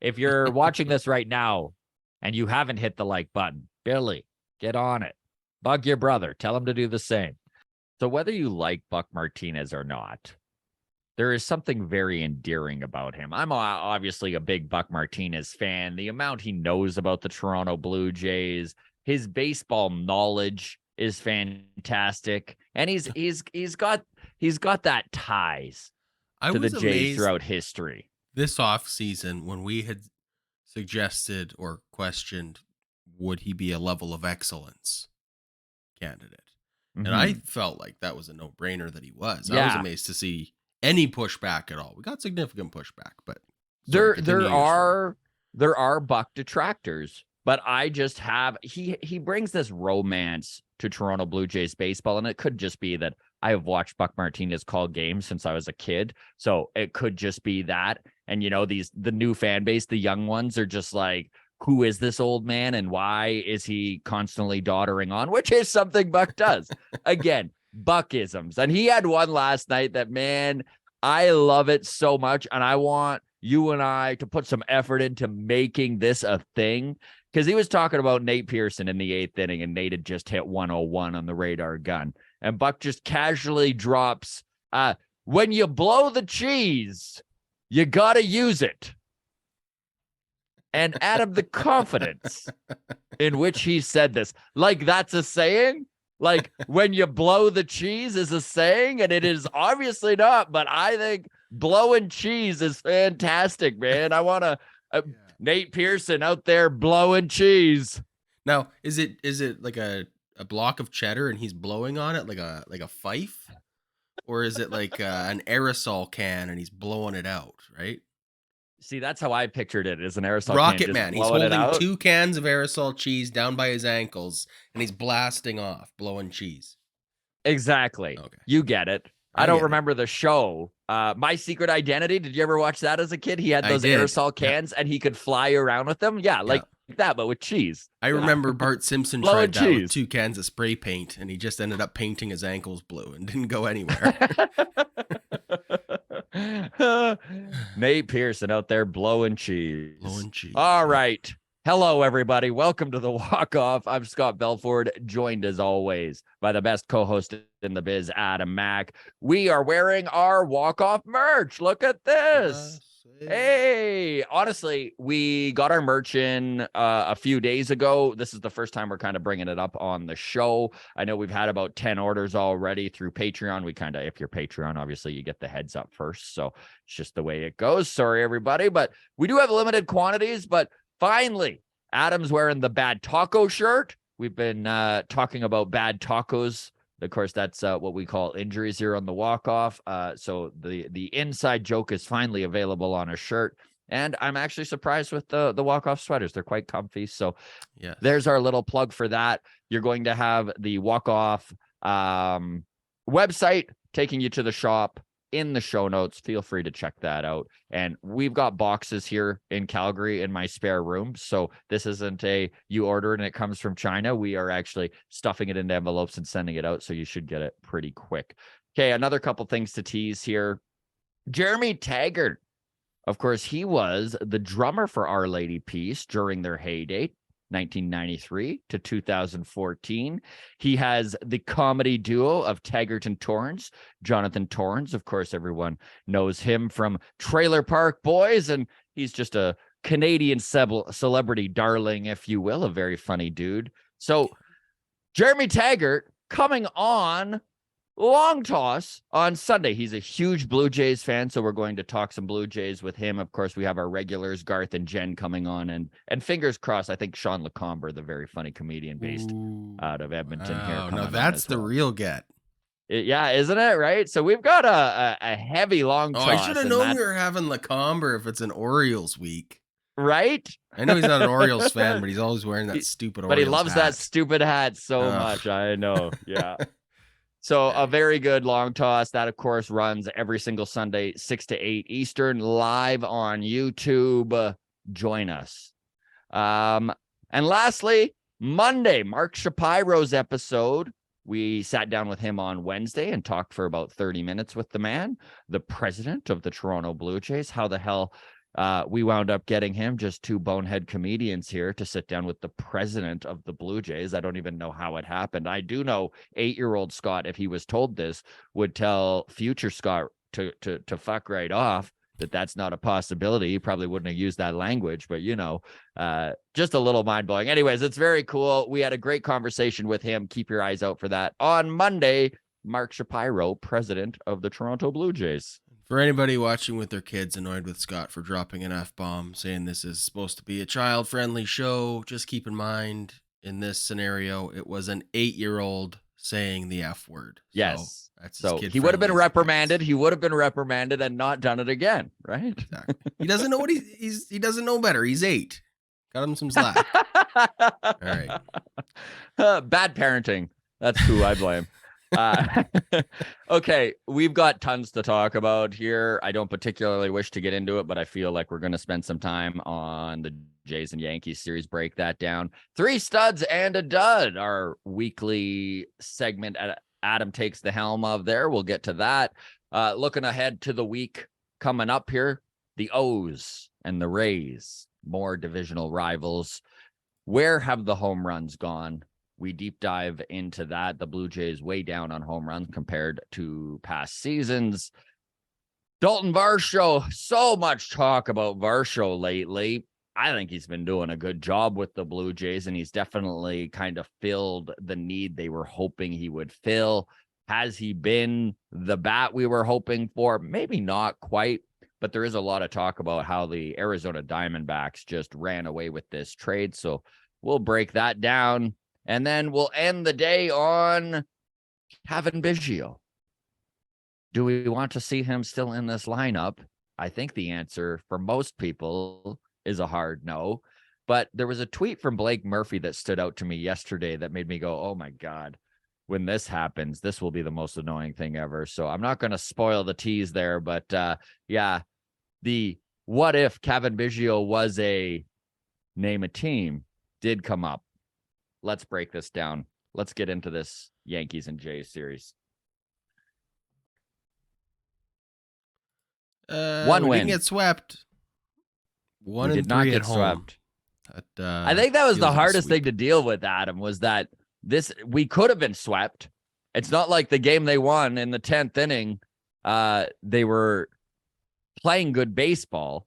If you're watching this right now and you haven't hit the like button, Billy, get on it. Bug your brother. Tell him to do the same. So whether you like Buck Martinez or not, there is something very endearing about him. I'm obviously a big Buck Martinez fan. The amount he knows about the Toronto Blue Jays, his baseball knowledge is fantastic, and he's got that ties to the Jays throughout history. This offseason, when we had suggested or questioned, would he be a level of excellence candidate? Mm-hmm. And I felt like that was a no-brainer that he was. Yeah. I was amazed to see any pushback at all. We got significant pushback, but there are Buck detractors, but I just have he brings this romance to Toronto Blue Jays baseball, and it could just be that I have watched Buck Martinez call games since I was a kid, so it could just be that. And the new fan base, the young ones, are just like, who is this old man, and why is he constantly doddering on? Which is something Buck does. Again, Buckisms. And he had one last night that, man, I love it so much. And I want you and I to put some effort into making this a thing. Because he was talking about Nate Pearson in the 8th inning, and Nate had just hit 101 on the radar gun. And Buck just casually drops, when you blow the cheese, you got to use it. And Adam, the confidence in which he said this, like that's a saying. Like, when you blow the cheese is a saying, and it is obviously not, but I think blowing cheese is fantastic, man. I want to Nate Pearson out there blowing cheese. Now, is it like a block of cheddar and he's blowing on it like a fife? Or is it like an aerosol can and he's blowing it out, right? See, that's how I pictured it, as an aerosol Rocket can. Man. He's holding 2 cans of aerosol cheese down by his ankles, and he's blasting off, blowing cheese. Exactly. Okay. You get it. I don't remember the show. My Secret Identity. Did you ever watch that as a kid? He had those aerosol cans, and he could fly around with them. Yeah, like that, but with cheese. I remember Bart Simpson tried that with 2 cans of spray paint, and he just ended up painting his ankles blue and didn't go anywhere. Nate Pearson out there blowing cheese. All right. Hello, everybody. Welcome to the Walk-Off. I'm Scott Belford, joined as always by the best co-host in the biz, Adam Mack. We are wearing our Walk-Off merch. Look at this. Hey, honestly, we got our merch in a few days ago. This is the first time we're kind of bringing it up on the show. I know we've had about 10 orders already through Patreon. We kind of, if you're Patreon, obviously you get the heads up first. So it's just the way it goes. Sorry, everybody. But we do have limited quantities. But finally, Adam's wearing the Bad Taco shirt. We've been talking about bad tacos. Of course, that's what we call injuries here on the Walk-Off. So the inside joke is finally available on a shirt. And I'm actually surprised with the Walk-Off sweaters. They're quite comfy. So there's our little plug for that. You're going to have the Walk-Off website taking you to the shop in the show notes. Feel free to check that out. And we've got boxes here in Calgary in my spare room. So this isn't you order and it comes from China. We are actually stuffing it into envelopes and sending it out. So you should get it pretty quick. Okay, another couple things to tease here. Jeremy Taggart. Of course, he was the drummer for Our Lady Peace during their heyday, 1993 to 2014. He has the comedy duo of Taggart and Torrance. Jonathan Torrance, of course, everyone knows him from Trailer Park Boys, and he's just a Canadian celebrity darling, if you will, a very funny dude. So Jeremy Taggart coming on Long Toss on Sunday. He's a huge Blue Jays fan, so we're going to talk some Blue Jays with him. Of course, we have our regulars, Garth and Jen, coming on, and fingers crossed, I think Sean Lacombe, the very funny comedian based out of Edmonton here. No, that's the real get. Yeah, isn't it? Right? So we've got a heavy Long Toss. I should have known we were having Lacombe if it's an Orioles week. Right? I know he's not an Orioles fan, but he's always wearing that stupid Orioles hat. But he loves that stupid hat so much. I know. Yeah. So a very good Long Toss that, of course, runs every single Sunday, 6 to 8 Eastern, live on YouTube. Join us. And lastly, Monday, Mark Shapiro's episode. We sat down with him on Wednesday and talked for about 30 minutes with the man, the president of the Toronto Blue Jays. How the hell We wound up getting him, just two bonehead comedians here, to sit down with the president of the Blue Jays. I don't even know how it happened. I do know 8-year-old Scott, if he was told this, would tell future Scott to fuck right off, that's not a possibility. He probably wouldn't have used that language, but just a little mind blowing. Anyways, it's very cool. We had a great conversation with him. Keep your eyes out for that on Monday. Mark Shapiro, president of the Toronto Blue Jays. For anybody watching with their kids annoyed with Scott for dropping an F-bomb, saying this is supposed to be a child-friendly show, just keep in mind, in this scenario, it was an 8-year-old saying the F word. Yes. So he would have been reprimanded. He would have been reprimanded and not done it again, right? Exactly. He doesn't know what he doesn't know better. He's 8. Got him some slack. All right. Bad parenting. That's who I blame. Okay, we've got tons to talk about here. I don't particularly wish to get into it, but I feel like we're going to spend some time on the Jays and Yankees series, break that down. 3 studs and a dud, our weekly segment Adam takes the helm of there. We'll get to that. Looking ahead to the week coming up here, the O's and the Rays, more divisional rivals. Where have the home runs gone? We deep dive into that. The Blue Jays way down on home runs compared to past seasons. Daulton Varsho, so much talk about Varsho lately. I think he's been doing a good job with the Blue Jays, and he's definitely kind of filled the need they were hoping he would fill. Has he been the bat we were hoping for? Maybe not quite, but there is a lot of talk about how the Arizona Diamondbacks just ran away with this trade. So we'll break that down. And then we'll end the day on Cavan Biggio. Do we want to see him still in this lineup? I think the answer for most people is a hard no. But there was a tweet from Blake Murphy that stood out to me yesterday that made me go, oh my God, when this happens, this will be the most annoying thing ever. So I'm not going to spoil the tease there. But the what if Cavan Biggio was a name a team did come up. Let's break this down. Let's get into this Yankees and Jays series. One win. Didn't get swept. We did not get swept. I think that was the hardest thing to deal with, Adam, was that we could have been swept. It's not like the game they won in the 10th inning. They were playing good baseball.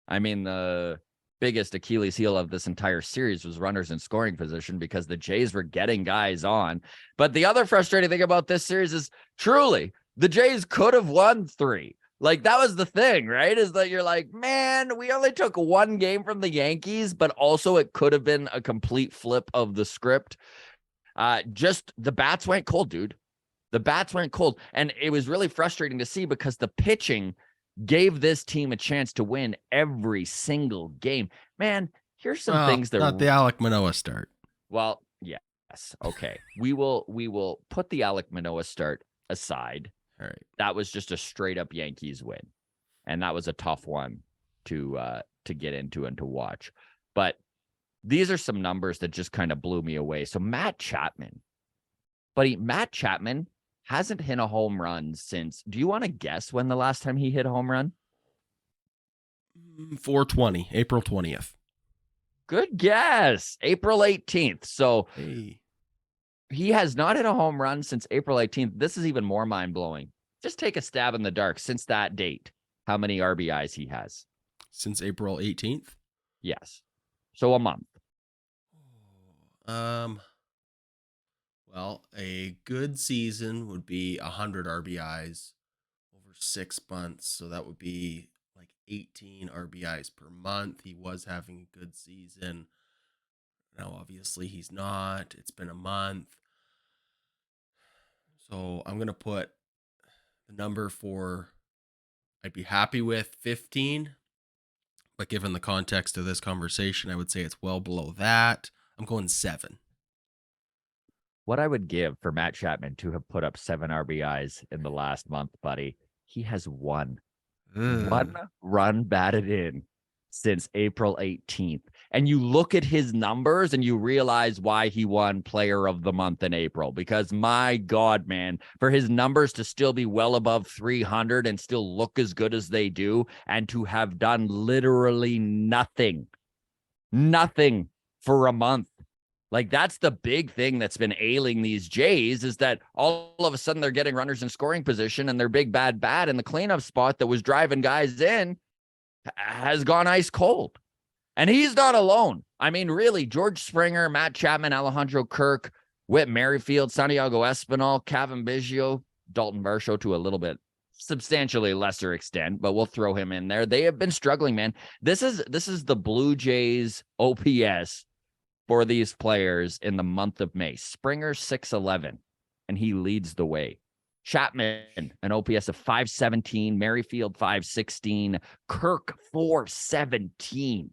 I mean, the biggest Achilles heel of this entire series was runners in scoring position because the Jays were getting guys on. But the other frustrating thing about this series is truly the Jays could have won 3. Like, that was the thing, right? Is that you're like, man, we only took 1 game from the Yankees, but also it could have been a complete flip of the script. Just the bats went cold, dude. The bats went cold. And it was really frustrating to see because the pitching gave this team a chance to win every single game. Man, here's some things that not the Alek Manoah start. Well, yes. Okay. We will put the Alek Manoah start aside. All right. That was just a straight up Yankees win. And that was a tough one to get into and to watch. But these are some numbers that just kind of blew me away. So Matt Chapman hasn't hit a home run since, do you want to guess when the last time he hit a home run? 4/20, April 20th. Good guess. April 18th. So he has not hit a home run since April 18th. This is even more mind-blowing. Just take a stab in the dark since that date. How many RBIs he has? Since April 18th? Yes. So a month. Well, a good season would be 100 RBIs over 6 months. So that would be like 18 RBIs per month. He was having a good season. Now, obviously, he's not. It's been a month. So I'm going to put the number for I'd be happy with 15. But given the context of this conversation, I would say it's well below that. I'm going 7. What I would give for Matt Chapman to have put up 7 RBIs in the last month, buddy, he has 1. 1 run batted in since April 18th. And you look at his numbers and you realize why he won Player of the Month in April. Because my God, man, for his numbers to still be well above 300 and still look as good as they do, and to have done literally nothing for a month. Like, that's the big thing that's been ailing these Jays, is that all of a sudden they're getting runners in scoring position, and their big bad bat in the cleanup spot that was driving guys in has gone ice cold. And he's not alone. I mean, really, George Springer, Matt Chapman, Alejandro Kirk, Whit Merrifield, Santiago Espinal, Cavan, Biggio, Daulton Varsho to a little bit, substantially lesser extent, but we'll throw him in there. They have been struggling, man. This is the Blue Jays OPS for these players in the month of May. Springer 611, and he leads the way. Chapman, an OPS of 517, Merrifield 516, Kirk 417.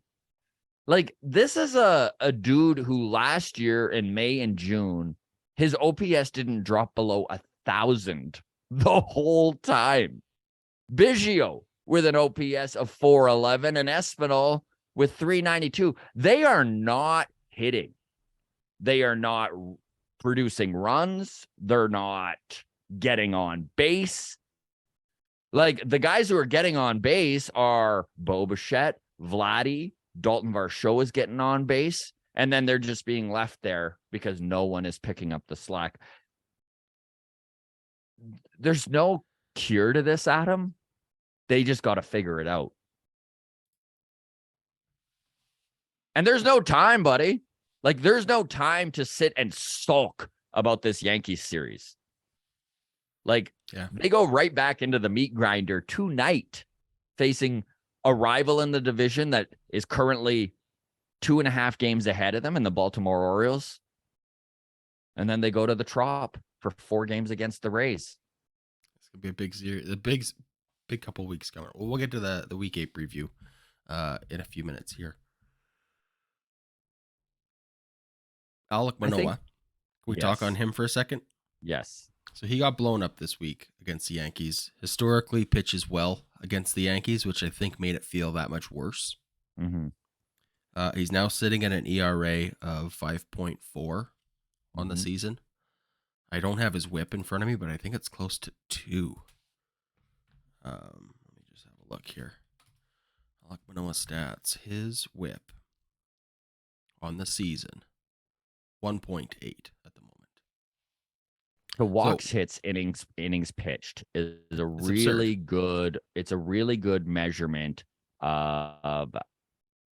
Like, this is a dude who last year in May and June, his OPS didn't drop below 1,000 the whole time. Biggio with an OPS of 411 and Espinal with 392. They are not hitting. They are not producing runs. They're not getting on base. Like, the guys who are getting on base are Bo Bichette, Vladdy, Daulton Varsho is getting on base, and then they're just being left there because no one is picking up the slack. There's no cure to this, Adam. They just got to figure it out. And there's no time, buddy. Like, there's no time to sit and sulk about this Yankees series. Like, They go right back into the meat grinder tonight, facing a rival in the division that is currently 2.5 games ahead of them in the Baltimore Orioles. And then they go to the Trop for 4 games against the Rays. It's going to be a big series, a big couple of weeks coming. Well, we'll get to the week 8 preview in a few minutes here. Alek Manoah. Can we talk on him for a second? Yes. So he got blown up this week against the Yankees. Historically, pitches well against the Yankees, which I think made it feel that much worse. Mm-hmm. He's now sitting at an ERA of 5.4 on the season. I don't have his whip in front of me, but I think it's close to 2. Let me just have a look here. Alek Manoah stats. His whip on the season, 1.8 at the moment. The walks, hits, innings pitched is a really good. It's a really good measurement of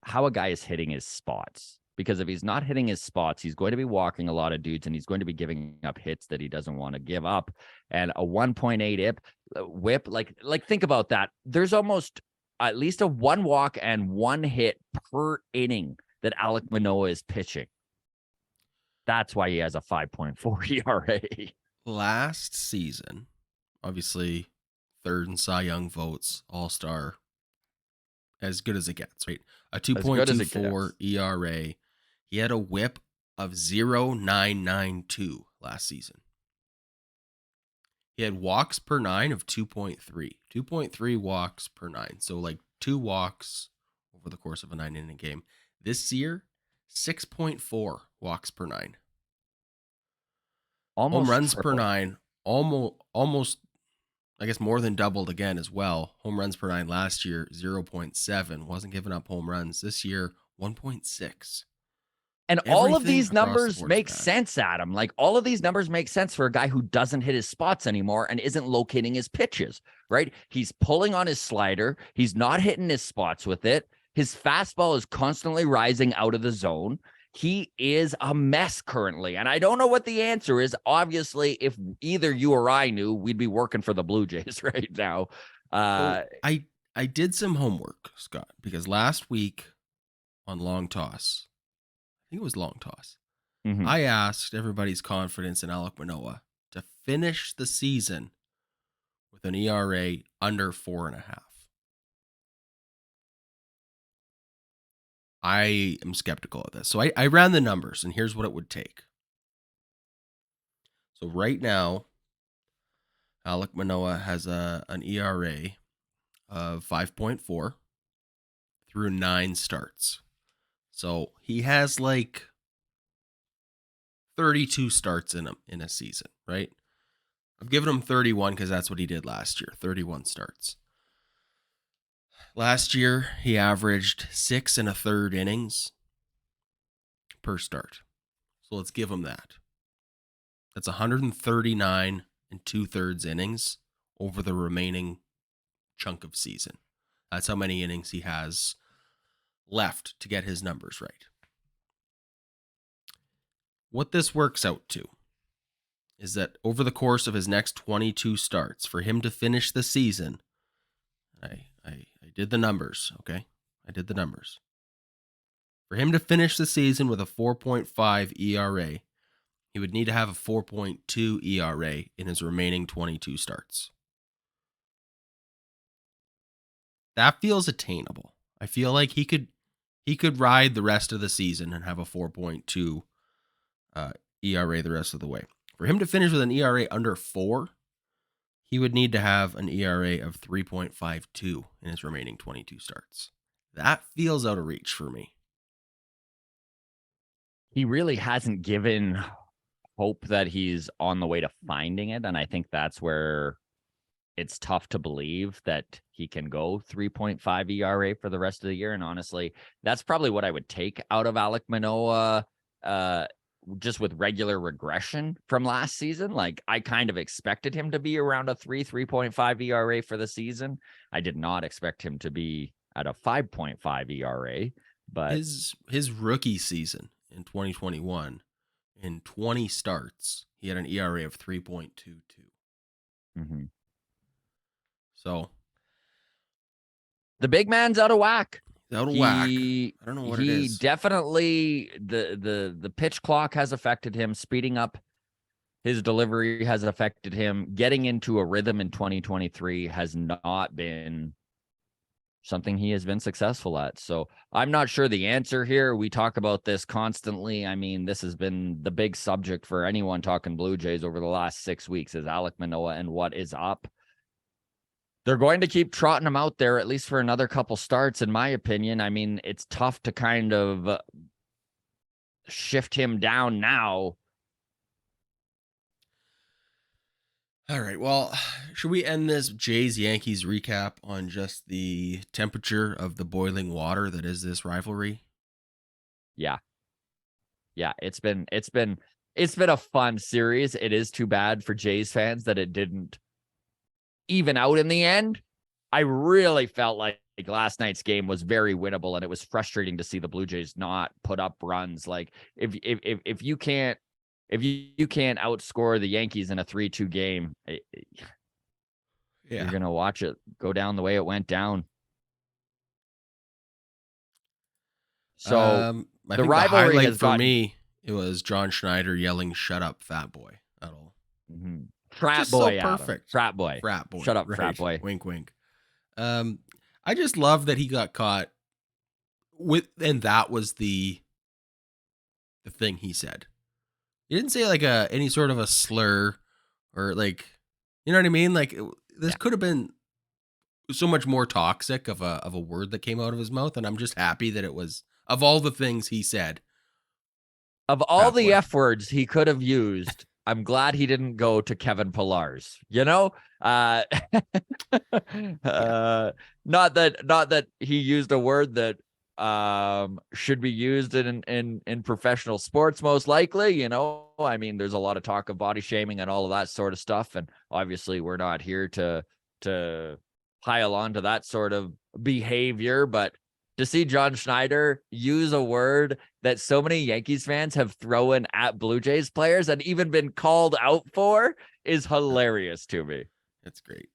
how a guy is hitting his spots. Because if he's not hitting his spots, he's going to be walking a lot of dudes, and he's going to be giving up hits that he doesn't want to give up. And a 1.8 whip, like think about that. There's almost at least a 1 walk and 1 hit per inning that Alek Manoah is pitching. That's why he has a 5.4 ERA. Last season, obviously, 3rd in Cy Young votes, All-Star, as good as it gets, right? A 2.24 ERA. He had a whip of 0.992 last season. He had walks per 9 of 2.3. 2.3 walks per 9. So like 2 walks over the course of a 9-inning game. This year, 6.4 walks per 9. Home runs per 9, almost, I guess, more than doubled again as well. Home runs per 9 last year, 0.7. Wasn't giving up home runs. This year, 1.6. And all of these numbers make sense, Adam. Like, all of these numbers make sense for a guy who doesn't hit his spots anymore and isn't locating his pitches, right? He's pulling on his slider. He's not hitting his spots with it. His fastball is constantly rising out of the zone. He is a mess currently, and I don't know what the answer is. Obviously, if either you or I knew, we'd be working for the Blue Jays right now. I did some homework, Scott, because last week on Long Toss, I think it was Long Toss, I asked everybody's confidence in Alek Manoah to finish the season with an ERA under 4.5. I am skeptical of this. So I ran the numbers, and here's what it would take. So right now, Alek Manoah has an ERA of 5.4, through 9 starts. So he has like 32 starts in him in a season, right? I've given him 31 because that's what he did last year, 31 starts. Last year, he averaged 6 1/3 innings per start. So let's give him that. That's 139 2/3 innings over the remaining chunk of season. That's how many innings he has left to get his numbers right. What this works out to is that over the course of his next 22 starts, for him to finish the season, I did the numbers, okay? I did the numbers. For him to finish the season with a 4.5 ERA, he would need to have a 4.2 ERA in his remaining 22 starts. That feels attainable. I feel like he could ride the rest of the season and have a 4.2 ERA the rest of the way. For him to finish with an ERA under 4, he would need to have an ERA of 3.52 in his remaining 22 starts. That feels out of reach for me. He really hasn't given hope that he's on the way to finding it. And I think that's where it's tough to believe that he can go 3.5 ERA for the rest of the year. And honestly, that's probably what I would take out of Alek Manoah, just with regular regression from last season. Like, I kind of expected him to be around a 3.5 ERA for the season. I did not expect him to be at a 5.5 ERA, but his rookie season in 2021, in 20 starts, he had an ERA of 3.22. Mm-hmm. So the big man's out of whack. Out of whack. I don't know what it is. He definitely, the pitch clock has affected him. Speeding up his delivery has affected him. Getting into a rhythm in 2023 has not been something he has been successful at. So I'm not sure the answer here. We talk about this constantly. I mean, this has been the big subject for anyone talking Blue Jays over the last 6 weeks, is Alek Manoah and what is up. They're going to keep trotting him out there, at least for another couple starts, in my opinion. I mean, it's tough to kind of shift him down now. All right. Well, should we end this Jays-Yankees recap on just the temperature of the boiling water that is this rivalry? Yeah. Yeah, it's been a fun series. It is too bad for Jays fans that it didn't even out in the end. I really felt like last night's game was very winnable, and it was frustrating to see the Blue Jays not put up runs. Like, if you can't outscore the Yankees in a 3-2 game, you're gonna watch it go down the way it went down. So the rivalry has for me, it was John Schneider yelling, "Shut up, fat boy." At all. Mm-hmm. Frat just boy, so perfect. Frat boy. Shut up, right. Frat boy. Wink, wink. I just love that he got caught with, and that was the thing he said. He didn't say like any sort of a slur or like, you know what I mean? Like, this could have been so much more toxic of a word that came out of his mouth, and I'm just happy that it was, of all the things he said, of all the F words he could have used, I'm glad he didn't go to Kevin Pillar's, you know? Not that he used a word that should be used in professional sports, most likely, you know? I mean, there's a lot of talk of body shaming and all of that sort of stuff, and obviously we're not here to pile on to that sort of behavior, but to see John Schneider use a word that so many Yankees fans have thrown at Blue Jays players and even been called out for is hilarious to me. That's great.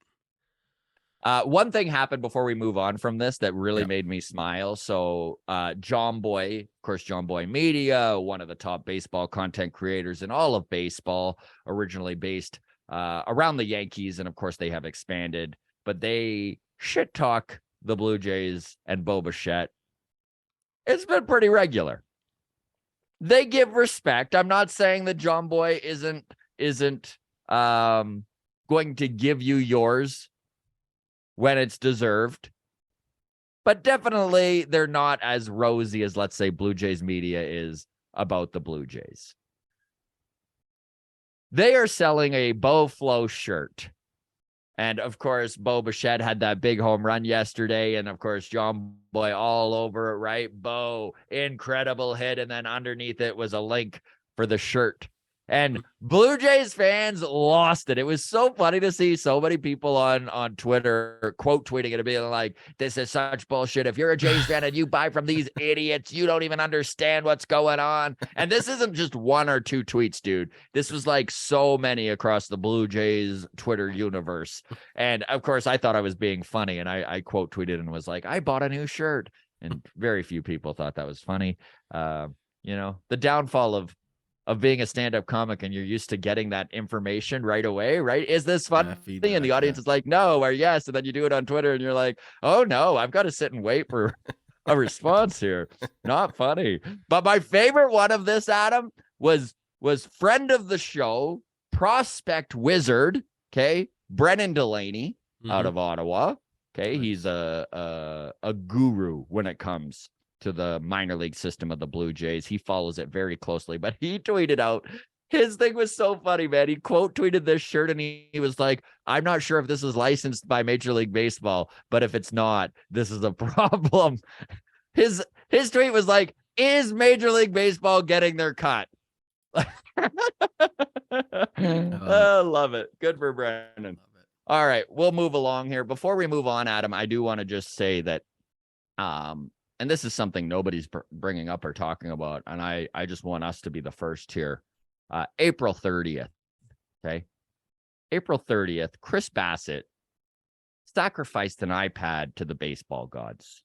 One thing happened before we move on from this that really made me smile. So John Boy, of course, John Boy Media, one of the top baseball content creators in all of baseball, originally based around the Yankees. And of course, they have expanded, but they shit talk the Blue Jays and Bo Bichette. It's been pretty regular. They give respect. I'm not saying that John Boy isn't going to give you yours when it's deserved. But definitely they're not as rosy as, let's say, Blue Jays media is about the Blue Jays. They are selling a Bo Flow shirt. And, of course, Bo Bichette had that big home run yesterday. And, of course, John Boy all over it, right? Bo, incredible hit. And then underneath it was a link for the shirt. And Blue Jays fans lost it. It was so funny to see so many people on Twitter quote tweeting it and being like, this is such bullshit. If you're a Jays fan and you buy from these idiots, you don't even understand what's going on. And this isn't just one or two tweets, dude. This was like so many across the Blue Jays Twitter universe. And of course, I thought I was being funny. And I quote tweeted and was like, I bought a new shirt. And very few people thought that was funny. The downfall of being a stand-up comic and you're used to getting that information right away, right? Is this funny? Feedback, and the audience is like, no, or yes. And then you do it on Twitter and you're like, oh no, I've got to sit and wait for a response here. Not funny. But my favorite one of this, Adam, was friend of the show, prospect wizard, okay, Brennan Delaney out of Ottawa. Okay, he's a guru when it comes to the minor league system of the Blue Jays. He follows it very closely, but he tweeted out, his thing was so funny, man. He quote tweeted this shirt and he was like, I'm not sure if this is licensed by Major League Baseball, but if it's not, this is a problem. His tweet was like, is Major League Baseball getting their cut? I love it. Good for Brennan. All right, we'll move along here. Before we move on, Adam, I do want to just say that, and this is something nobody's bringing up or talking about, and I just want us to be the first here. April 30th, okay? April 30th, Chris Bassett sacrificed an iPad to the baseball gods.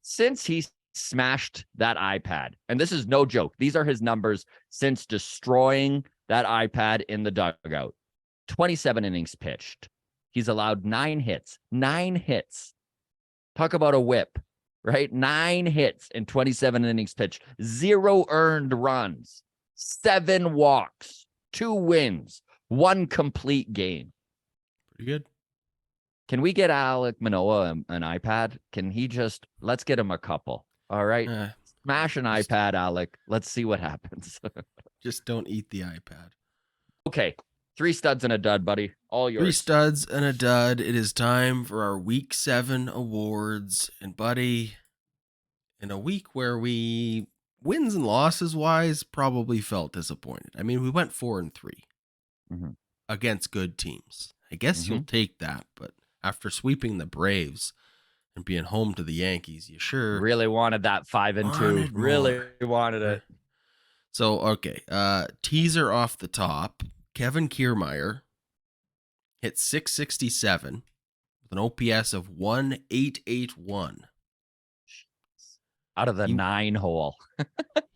Since he smashed that iPad, and this is no joke, these are his numbers since destroying that iPad in the dugout. 27 innings pitched. He's allowed 9 hits. 9 hits. Talk about a whip, right? 9 hits in 27 innings pitched. 0 earned runs. 7 walks. 2 wins. 1 complete game. Pretty good. Can we get Alek Manoah an iPad? Can he let's get him a couple. All right. Smash an iPad, Alek. Let's see what happens. Just don't eat the iPad. Okay. 3 studs and a dud, buddy. All yours. 3 studs and a dud. It is time for our Week 7 awards. And, buddy, in a week where we, wins and losses wise, probably felt disappointed. I mean, we went 4-3 against good teams. I guess you'll take that, but after sweeping the Braves and being home to the Yankees, you sure really wanted that 5-2. Really wanted it. So, okay. Teaser off the top. Kevin Kiermaier hit .667 with an OPS of 1.881. Out of the 9 hole.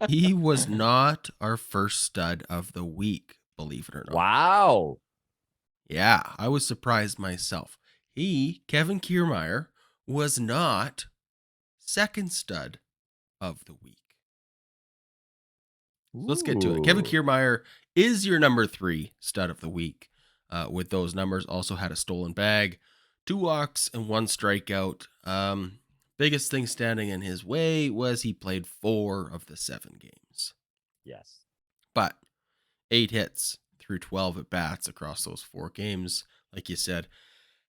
He was not our first stud of the week, believe it or not. Wow. Yeah, I was surprised myself. Kevin Kiermaier, was not second stud of the week. So let's get to it. Kevin Kiermaier is your number 3 stud of the week. With those numbers, also had a stolen bag, 2 walks, and 1 strikeout. Biggest thing standing in his way was he played 4 of the 7 games. Yes. But 8 hits through 12 at bats across those 4 games. Like you said,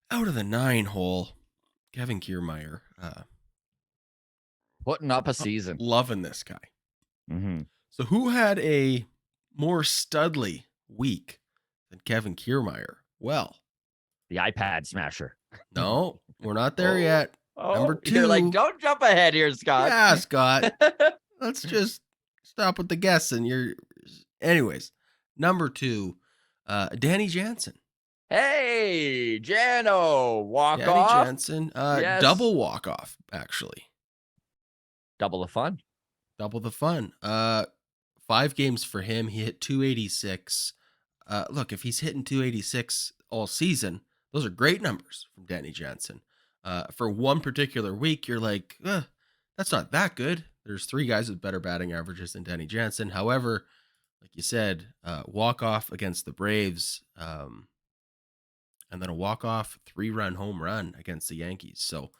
out of the 9 hole, Kevin Kiermaier. Putting up a season. Loving this guy. Mm-hmm. So who had a more studly week than Kevin Kiermaier? Well, the iPad smasher. No, we're not there yet. Number 2. You're like, don't jump ahead here, Scott. Yeah, Scott. Let's just stop with the guessing. Anyways, number 2, Danny Jansen. Hey, Jano, walk Danny off. Jansen, yes. Double walk off, actually. Double the fun. Double the fun. 5 games for him. He hit .286. Look, if he's hitting .286 all season, those are great numbers from Danny Jansen. For one particular week, you're like, that's not that good. There's 3 guys with better batting averages than Danny Jansen. However, like you said, walk-off against the Braves, and then a walk-off 3-run home run against the Yankees. So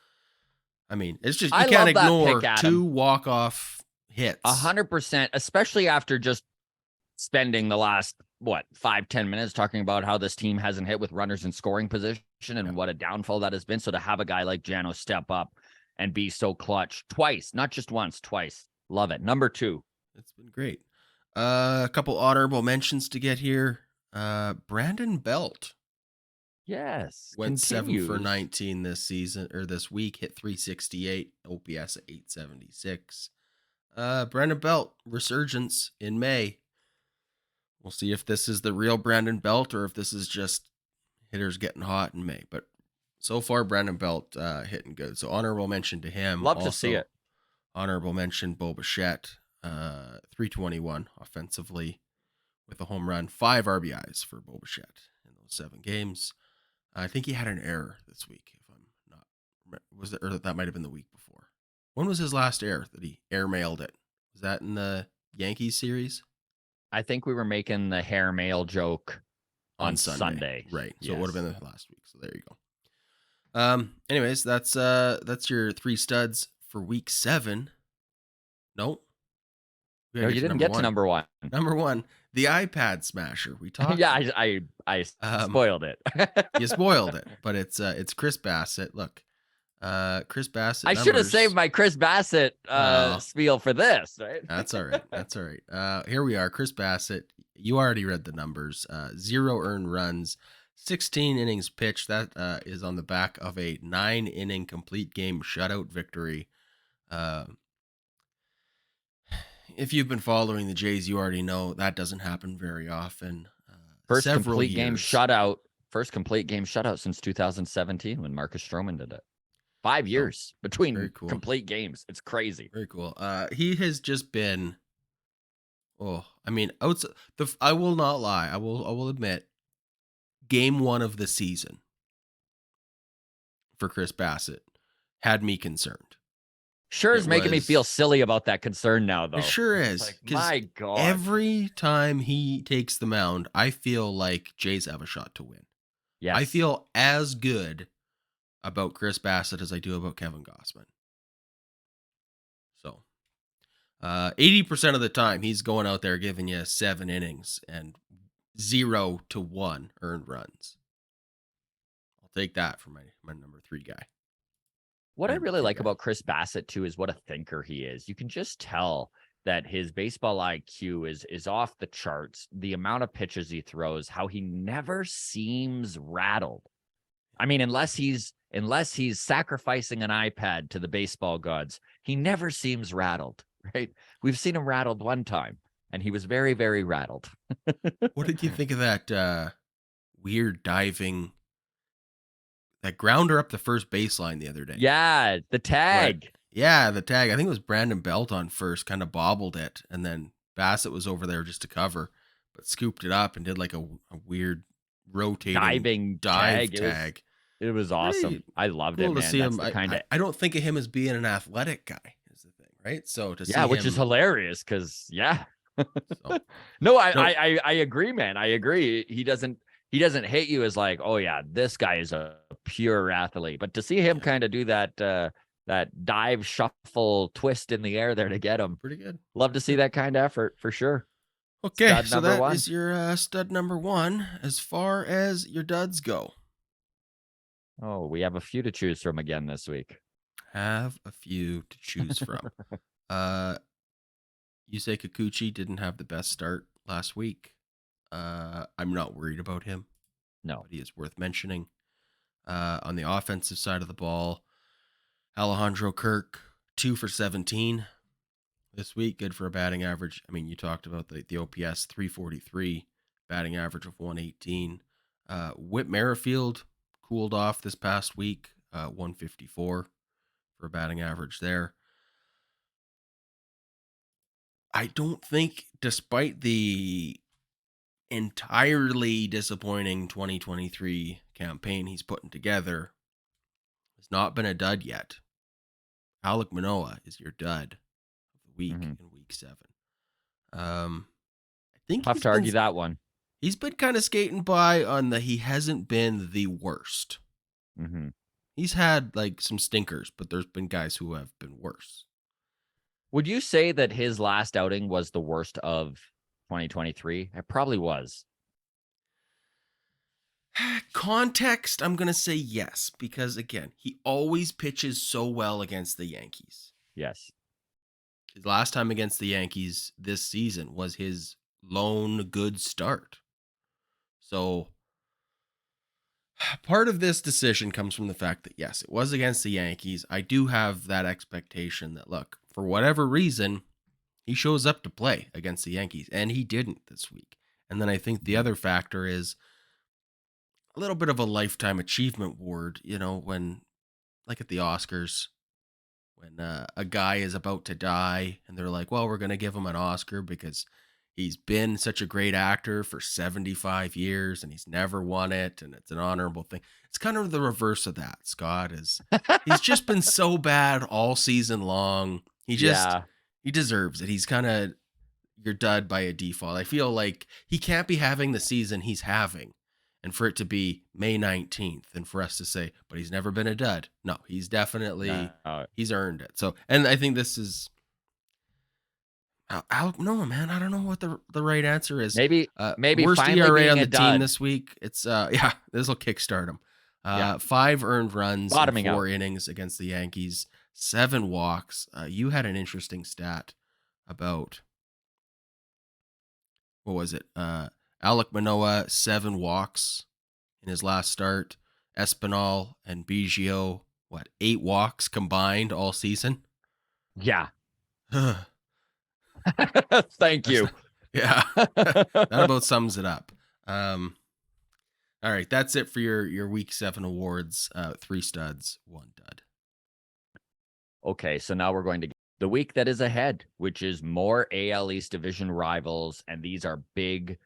I mean, it's just you I can't love that ignore pick, Adam. 2 walk-off hits. 100%, especially after just spending the last 5-10 minutes talking about how this team hasn't hit with runners in scoring position and what a downfall that has been. So to have a guy like Jano step up and be so clutch twice, not just once, twice. Love it. Number 2. It's been great. A couple honorable mentions to get here. Brandon Belt Yes. went 7 for continues. 19 this season or this week, hit 368, OPS at 876. Brandon Belt resurgence in May. We'll see if this is the real Brandon Belt or if this is just hitters getting hot in May. But so far, Brandon Belt hitting good. So honorable mention to him. Love to see it. Honorable mention, Bo Bichette, 321 offensively with a home run, 5 RBIs for Bo Bichette in those 7 games. I think he had an error this week, if I'm not, was it, or that might have been the week before. When was his last error that he airmailed it? Was that in the Yankees series? I think we were making the hair mail joke on Sunday. Right. So it would have been the last week. So there you go. Anyways, that's your 3 studs for week 7. Nope. No, you didn't get to number 1. Number 1, the iPad smasher. We talked. Yeah, I spoiled it. You spoiled it, but it's Chris Bassett. Look, Chris Bassett. I should have saved my Chris Bassett spiel for this, right? That's all right. That's all right. Here we are, Chris Bassett. You already read the numbers. 0 earned runs, 16 innings pitched. That is on the back of a 9-inning complete game shutout victory. If you've been following the Jays, you already know that doesn't happen very often. First complete game shutout since 2017 when Marcus Stroman did it. 5 years between complete games. It's crazy. Very cool. He has just been. I will not lie. I will admit, game 1 of the season for Chris Bassett had me concerned. Sure is making me feel silly about that concern now, though. It sure is. Like, my God. Every time he takes the mound, I feel like Jays have a shot to win. Yes. I feel as good about Chris Bassett as I do about Kevin Gausman. So, 80% of the time, he's going out there giving you 7 innings and 0 to 1 earned runs. I'll take that for my number 3 guy. What I really like about Chris Bassett, too, is what a thinker he is. You can just tell that his baseball IQ is off the charts. The amount of pitches he throws, how he never seems rattled. I mean, unless he's sacrificing an iPad to the baseball gods, he never seems rattled, right? We've seen him rattled one time, and he was very, very rattled. What did you think of that weird diving? That grounder up the first baseline the other day. Yeah, the tag. Right. Yeah, the tag. I think it was Brandon Belt on first, kind of bobbled it, and then Bassett was over there just to cover, but scooped it up and did like a weird rotating dive tag. It was awesome. Pretty I loved it, man. To see him. I don't think of him as being an athletic guy, is the thing, right? So to see which is hilarious because No, I agree, man. I agree. He doesn't hit you as like, oh yeah, this guy is a pure athlete. But to see him kind of do that dive, shuffle, twist in the air there to get him, pretty good. Love to see that kind of effort for sure. Okay, so that is your stud number 1 as far as your duds go. Oh, we have a few to choose from again this week. Have a few to choose from. Yusei Kikuchi didn't have the best start last week. I'm not worried about him. No. But he is worth mentioning. On the offensive side of the ball, Alejandro Kirk, 2 for 17 this week. Good for a batting average. I mean, you talked about the OPS, 343, batting average of 118. Whit Merrifield cooled off this past week, 154 for a batting average there. I don't think, despite the entirely disappointing 2023 campaign he's putting together, has not been a dud yet. Alek Manoah is your dud of the week in week 7. I think tough to argue that one. He's been kind of skating by on he hasn't been the worst. He's had like some stinkers, but there's been guys who have been worse. Would you say that his last outing was the worst of 2023? It probably was. Context, I'm going to say yes, because again, he always pitches so well against the Yankees. Yes. His last time against the Yankees this season was his lone good start. So part of this decision comes from the fact that, yes, it was against the Yankees. I do have that expectation that, look, for whatever reason, he shows up to play against the Yankees, and he didn't this week. And then I think the other factor is a little bit of a lifetime achievement award, when, like at the Oscars, when a guy is about to die and they're like, well, we're going to give him an Oscar because he's been such a great actor for 75 years and he's never won it, and it's an honorable thing. It's kind of the reverse of that, Scott. He's just been so bad all season long. He deserves it. He's kind of your dud by a default. I feel like he can't be having the season he's having and for it to be May 19th and for us to say, but he's never been a dud. No, he's definitely, he's earned it. So, and I think this is, no, man, I don't know what the right answer is. Maybe worst finally ERA being on a the team dud. this week. It's, this will kickstart him. 5 earned runs Bottoming in 4 out. innings against the Yankees, 7 walks. You had an interesting stat about, what was it? Alek Manoah, 7 walks in his last start. Espinal and Biggio, 8 walks combined all season? Yeah. Thank you. Yeah. That about sums it up. All right, that's it for your week 7 awards. 3 studs, 1 dud. Okay, so now we're going to the week that is ahead, which is more AL East division rivals, and these are big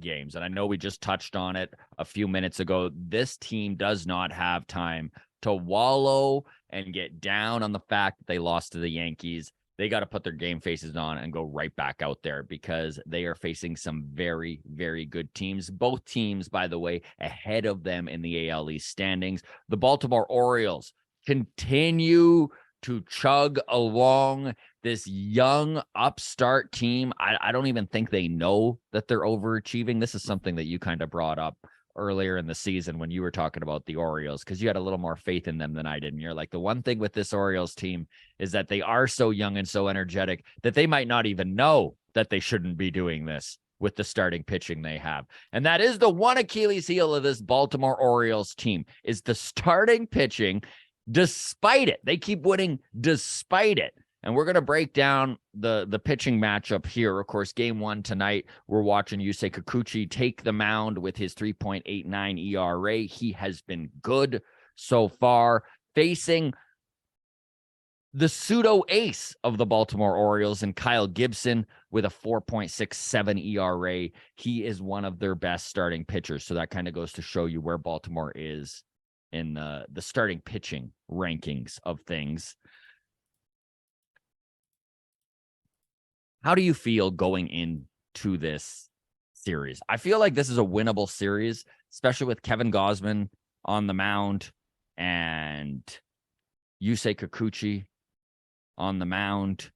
games. And I know we just touched on it a few minutes ago. This team does not have time to wallow and get down on the fact that they lost to the Yankees. They got to put their game faces on and go right back out there because they are facing some very, very good teams. Both teams, by the way, ahead of them in the AL East standings. The Baltimore Orioles continue to chug along. This young upstart team, I don't even think they know that they're overachieving. This is something that you kind of brought up earlier in the season when you were talking about the Orioles, because you had a little more faith in them than I did. And you're like, the one thing with this Orioles team is that they are so young and so energetic that they might not even know that they shouldn't be doing this with the starting pitching they have. And that is the one Achilles heel of this Baltimore Orioles team, is the starting pitching. Despite it, they keep winning despite it. And we're going to break down the pitching matchup here. Of course, game 1 tonight, we're watching Yusei Kikuchi take the mound with his 3.89 ERA. He has been good so far, facing the pseudo ace of the Baltimore Orioles and Kyle Gibson with a 4.67 ERA. He is one of their best starting pitchers. So that kind of goes to show you where Baltimore is in the starting pitching rankings of things. How do you feel going into this series? I feel like this is a winnable series, especially with Kevin Gausman on the mound and Yusei Kikuchi on the mound.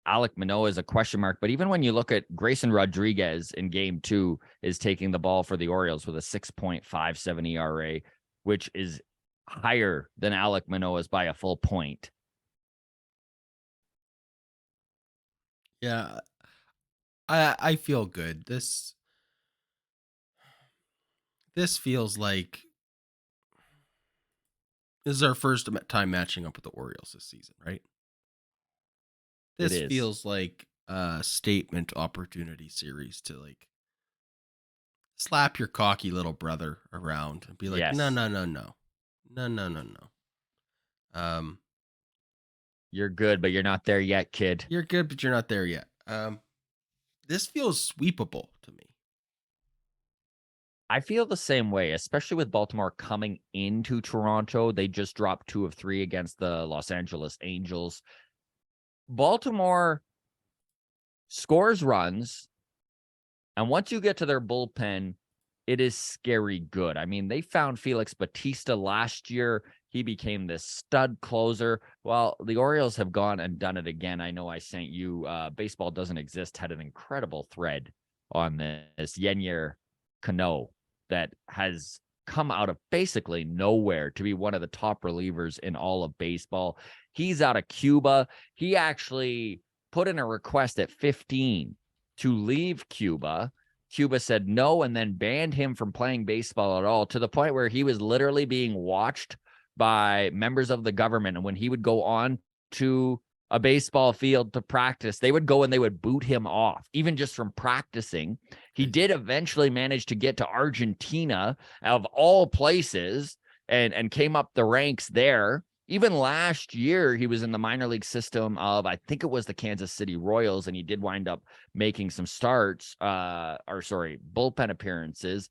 Alek Manoah is a question mark, but even when you look at Grayson Rodriguez in game 2 is taking the ball for the Orioles with a 6.57 ERA, which is higher than Alek Manoah's by a full point. Yeah, I feel good. This feels like this is our first time matching up with the Orioles this season, right? This feels like a statement opportunity series to like slap your cocky little brother around and be like, Yes. no. You're good, but you're not there yet, kid. You're good, but you're not there yet. This feels sweepable to me. I feel the same way, especially with Baltimore coming into Toronto. They just dropped 2 of 3 against the Los Angeles Angels. Baltimore scores runs, and once you get to their bullpen, it is scary good. I mean, they found Felix Bautista last year He became this stud closer. Well, the Orioles have gone and done it again. I know I sent you Baseball Doesn't Exist had an incredible thread on this. Yennier Cano that has come out of basically nowhere to be one of the top relievers in all of baseball. He's out of Cuba. He actually put in a request at 15 to leave Cuba. Cuba said no and then banned him from playing baseball at all, to the point where he was literally being watched by members of the government. And when he would go on to a baseball field to practice, they would go and they would boot him off, even just from practicing. He did eventually manage to get to Argentina, of all places, and came up the ranks there. Even last year, he was in the minor league system of, I think it was the Kansas City Royals, and he did wind up making some bullpen appearances.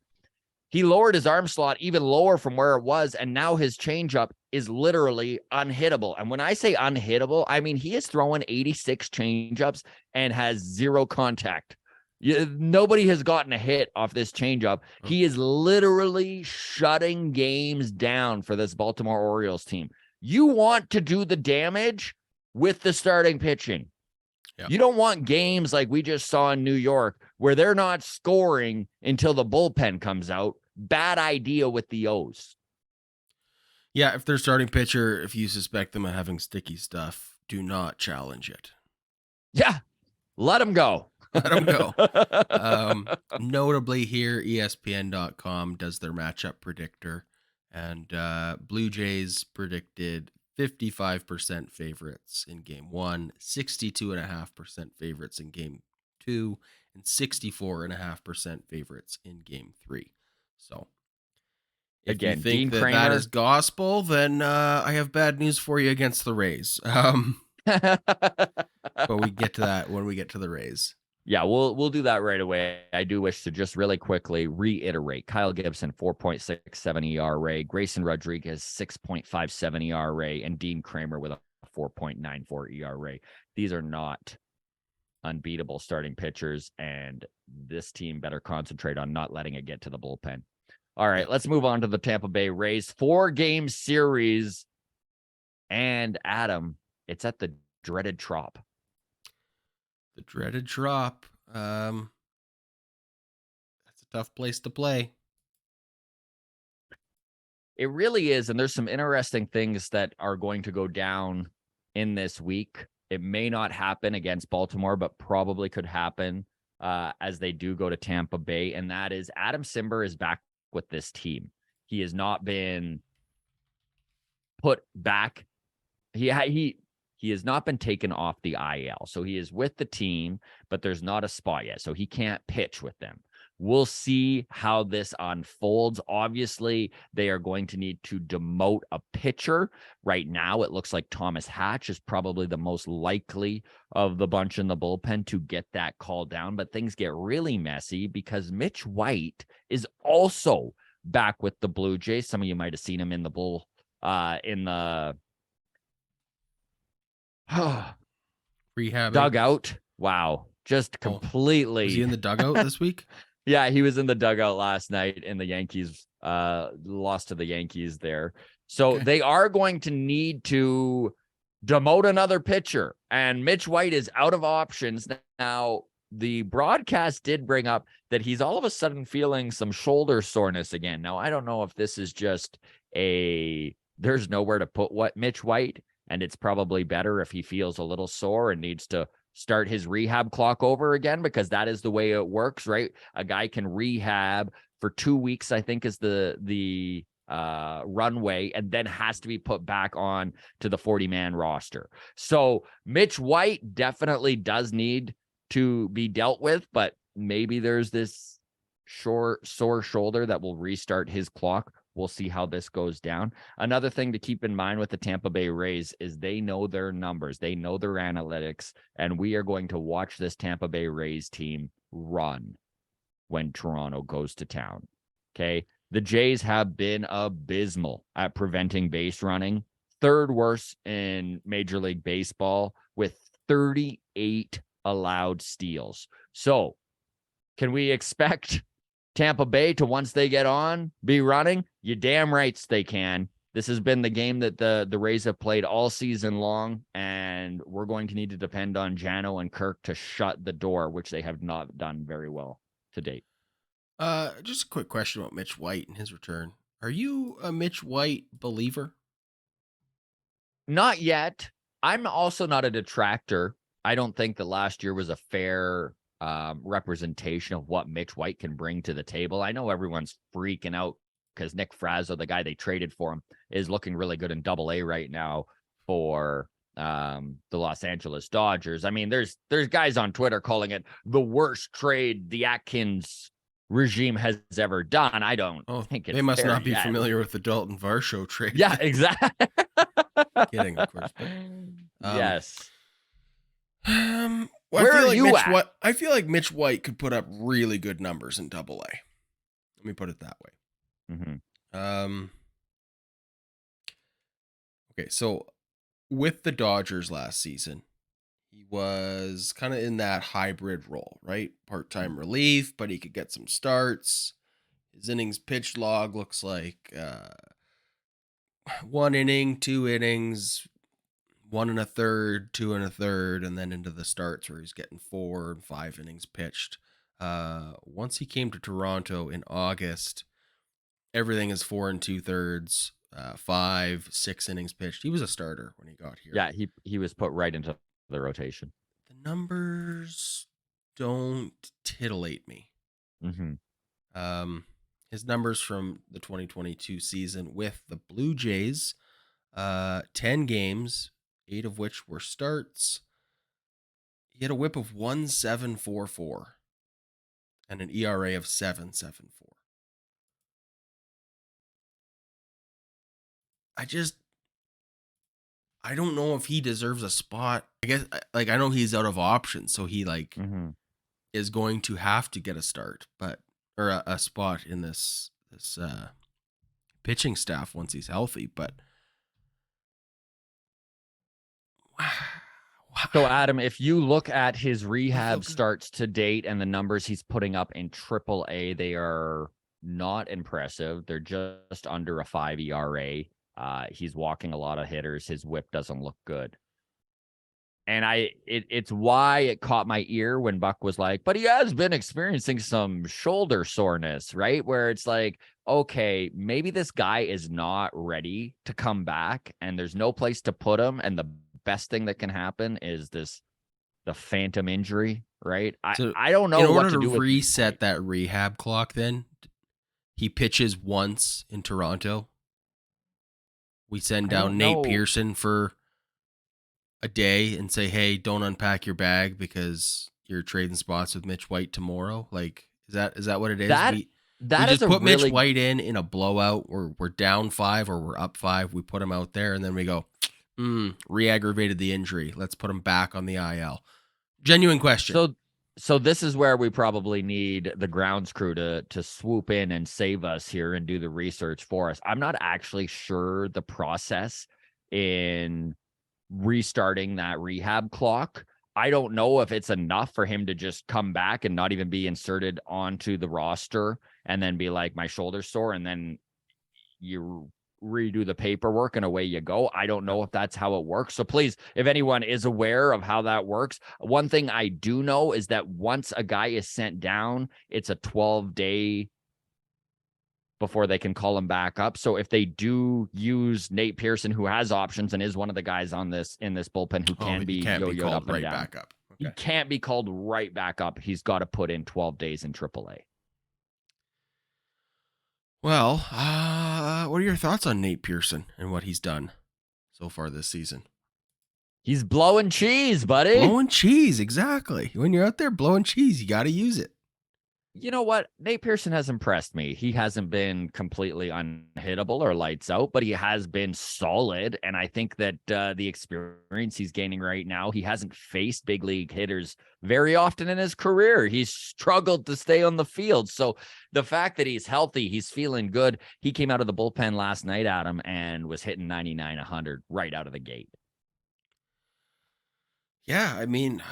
He lowered his arm slot even lower from where it was, and now his changeup is literally unhittable. And when I say unhittable, I mean he is throwing 86 changeups and has zero contact. Nobody has gotten a hit off this changeup. He is literally shutting games down for this Baltimore Orioles team. You want to do the damage with the starting pitching. Yeah. You don't want games like we just saw in New York where they're not scoring until the bullpen comes out. Bad idea with the O's. Yeah, if they're starting pitcher, if you suspect them of having sticky stuff, do not challenge it. Yeah, let them go. Let them go. Notably here, ESPN.com does their matchup predictor, and Blue Jays predicted 55% favorites in game 1, 62.5% favorites in game 2, and 64.5% favorites in game 3. So if again, you think Dean Kramer, that is gospel, then I have bad news for you against the Rays. But we get to that when we get to the Rays. Yeah, we'll do that right away. I do wish to just really quickly reiterate: Kyle Gibson, 4.67 ERA, Grayson Rodriguez, 6.57 ERA, and Dean Kramer with a 4.94 ERA. These are not unbeatable starting pitchers, and this team better concentrate on not letting it get to the bullpen. All right, let's move on to the Tampa Bay Rays 4-game series. And Adam, it's at the dreaded Trop. The dreaded Trop. That's a tough place to play. It really is. And there's some interesting things that are going to go down in this week. It may not happen against Baltimore, but probably could happen as they do go to Tampa Bay. And that is Adam Simber is back with this team. He has not been put back. He has not been taken off the IL. So he is with the team, but there's not a spot yet. So he can't pitch with them. We'll see how this unfolds. Obviously, they are going to need to demote a pitcher. Right now, it looks like Thomas Hatch is probably the most likely of the bunch in the bullpen to get that call down. But things get really messy because Mitch White is also back with the Blue Jays. Some of you might have seen him in the rehab dugout. Wow. Just completely. Was he in the dugout this week? Yeah, he was in the dugout last night in the Yankees, lost to the Yankees there. So They are going to need to demote another pitcher, and Mitch White is out of options. Now, the broadcast did bring up that he's all of a sudden feeling some shoulder soreness again. Now, I don't know if this is just there's nowhere to put Mitch White, and it's probably better if he feels a little sore and needs to start his rehab clock over again, because that is the way it works, right? A guy can rehab for 2 weeks, I think is the runway, and then has to be put back on to the 40-man roster. So Mitch White definitely does need to be dealt with, but maybe there's this sore shoulder that will restart his clock. We'll see how this goes down. Another thing to keep in mind with the Tampa Bay Rays is they know their numbers. They know their analytics, and we are going to watch this Tampa Bay Rays team run when Toronto goes to town. Okay. The Jays have been abysmal at preventing base running. Third worst in Major League Baseball with 38 allowed steals. So can we expect Tampa Bay to, once they get on, be running? You damn rights they can. This has been the game that the Rays have played all season long, and we're going to need to depend on Jano and Kirk to shut the door, which they have not done very well to date. Just a quick question about Mitch White and his return. Are you a Mitch White believer? Not yet. I'm also not a detractor. I don't think that last year was a fair representation of what Mitch White can bring to the table. I know everyone's freaking out because Nick Frazo, the guy they traded for him, is looking really good in Double-A right now for the Los Angeles Dodgers. I mean, there's guys on Twitter calling it the worst trade the Atkins regime has ever done. I don't think it's they must not be yet. familiar with the Daulton Varsho trade. Yeah, exactly. Kidding, of course. But, yes. Well, Where are you at? I feel like Mitch White could put up really good numbers in Double-A. Let me put it that way. Mm-hmm. Okay, so with the Dodgers last season, he was kind of in that hybrid role, right? Part-time relief, but he could get some starts. His innings pitched log looks like 1 inning, 2 innings, 1 1/3, 2 1/3, and then into the starts where he's getting 4 and 5 innings pitched. Once he came to Toronto in August, everything is 4 2/3, 5, 6 innings pitched. He was a starter when he got here. Yeah, he was put right into the rotation. The numbers don't titillate me. Mm-hmm. His numbers from the 2022 season with the Blue Jays, 10 games, 8 of which were starts. He had a whip of 1.744 and an ERA of 7.74. I don't know if he deserves a spot. I guess, like, I know he's out of options, so he is going to have to get a start, or a spot in this pitching staff once he's healthy. But so, Adam, if you look at his rehab starts to date and the numbers he's putting up in Triple-A, they are not impressive. They're just under a 5 ERA. He's walking a lot of hitters. His whip doesn't look good. And it's why it caught my ear when Buck was like, but he has been experiencing some shoulder soreness, right? Where it's like, okay, maybe this guy is not ready to come back and there's no place to put him. And the best thing that can happen is the phantom injury, right? So I don't know in order what to do with reset that rehab clock, then he pitches once in Toronto. We send down Nate Pearson for a day and say, hey, don't unpack your bag because you're trading spots with Mitch White tomorrow. Like, is that what it is? We just put Mitch White in a blowout, or we're down 5 or we're up 5. We put him out there and then we go, re-aggravated the injury. Let's put him back on the IL. Genuine question. So this is where we probably need the grounds crew to swoop in and save us here and do the research for us. I'm not actually sure the process in restarting that rehab clock. I don't know if it's enough for him to just come back and not even be inserted onto the roster and then be like, my shoulder's sore, and then you redo the paperwork and away you go. I don't know if that's how it works. So please, if anyone is aware of how that works, one thing I do know is that once a guy is sent down, it's a 12-day before they can call him back up. So if they do use Nate Pearson, who has options and is one of the guys in this bullpen who can be yo-yoed up and down, back up. Okay. He can't be called right back up. He's got to put in 12 days in AAA. Well, what are your thoughts on Nate Pearson and what he's done so far this season? He's blowing cheese, buddy. Blowing cheese, exactly. When you're out there blowing cheese, you got to use it. You know what? Nate Pearson has impressed me. He hasn't been completely unhittable or lights out, but he has been solid. And I think that the experience he's gaining right now, he hasn't faced big league hitters very often in his career. He's struggled to stay on the field. So the fact that he's healthy, he's feeling good. He came out of the bullpen last night, Adam, and was hitting 99, 100 right out of the gate. Yeah, I mean,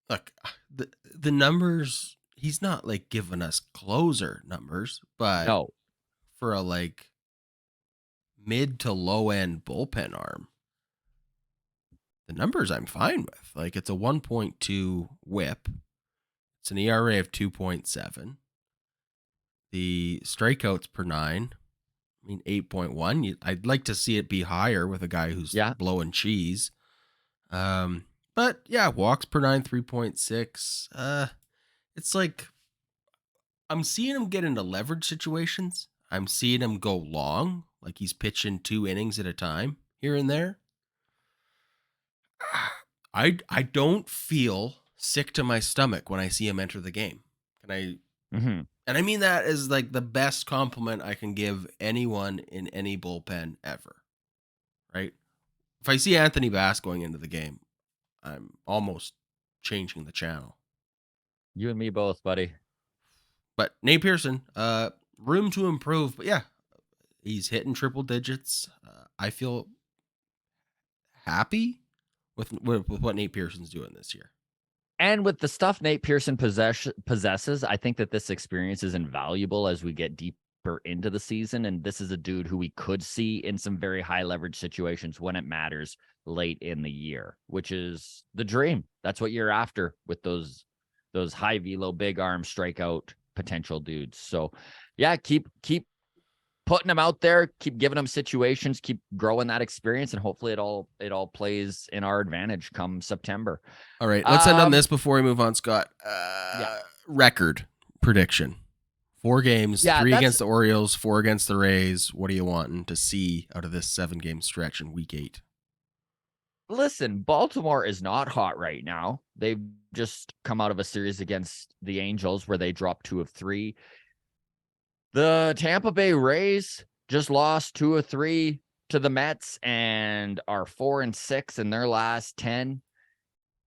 look, the numbers, he's not like giving us closer numbers, but no, for a like mid to low end bullpen arm, the numbers I'm fine with. Like, it's a 1.2 whip. It's an ERA of 2.7. The strikeouts per 9, 8.1. I'd like to see it be higher with a guy who's blowing cheese. But yeah, walks per 9, 3.6. It's like I'm seeing him get into leverage situations. I'm seeing him go long, like he's pitching 2 innings at a time here and there. I don't feel sick to my stomach when I see him enter the game. And I mean that as like the best compliment I can give anyone in any bullpen ever. Right? If I see Anthony Bass going into the game, I'm almost changing the channel. You and me both, buddy. But Nate Pearson, room to improve. But yeah, he's hitting triple digits. I feel happy with what Nate Pearson's doing this year. And with the stuff Nate Pearson possesses, I think that this experience is invaluable as we get deeper into the season. And this is a dude who we could see in some very high leverage situations when it matters late in the year, which is the dream. That's what you're after with those high velo, big arm strikeout potential dudes. So yeah, keep putting them out there, keep giving them situations, keep growing that experience, and hopefully it all plays in our advantage come September. All right, let's end on this before we move on, Scott. Record prediction: 4 games, 3 against the Orioles, 4 against the Rays. What are you wanting to see out of this 7-game stretch in Week 8? Listen, Baltimore is not hot right now. They've just come out of a series against the Angels where they dropped 2 of 3. The Tampa Bay Rays just lost 2 of 3 to the Mets and are 4-6 in their last 10.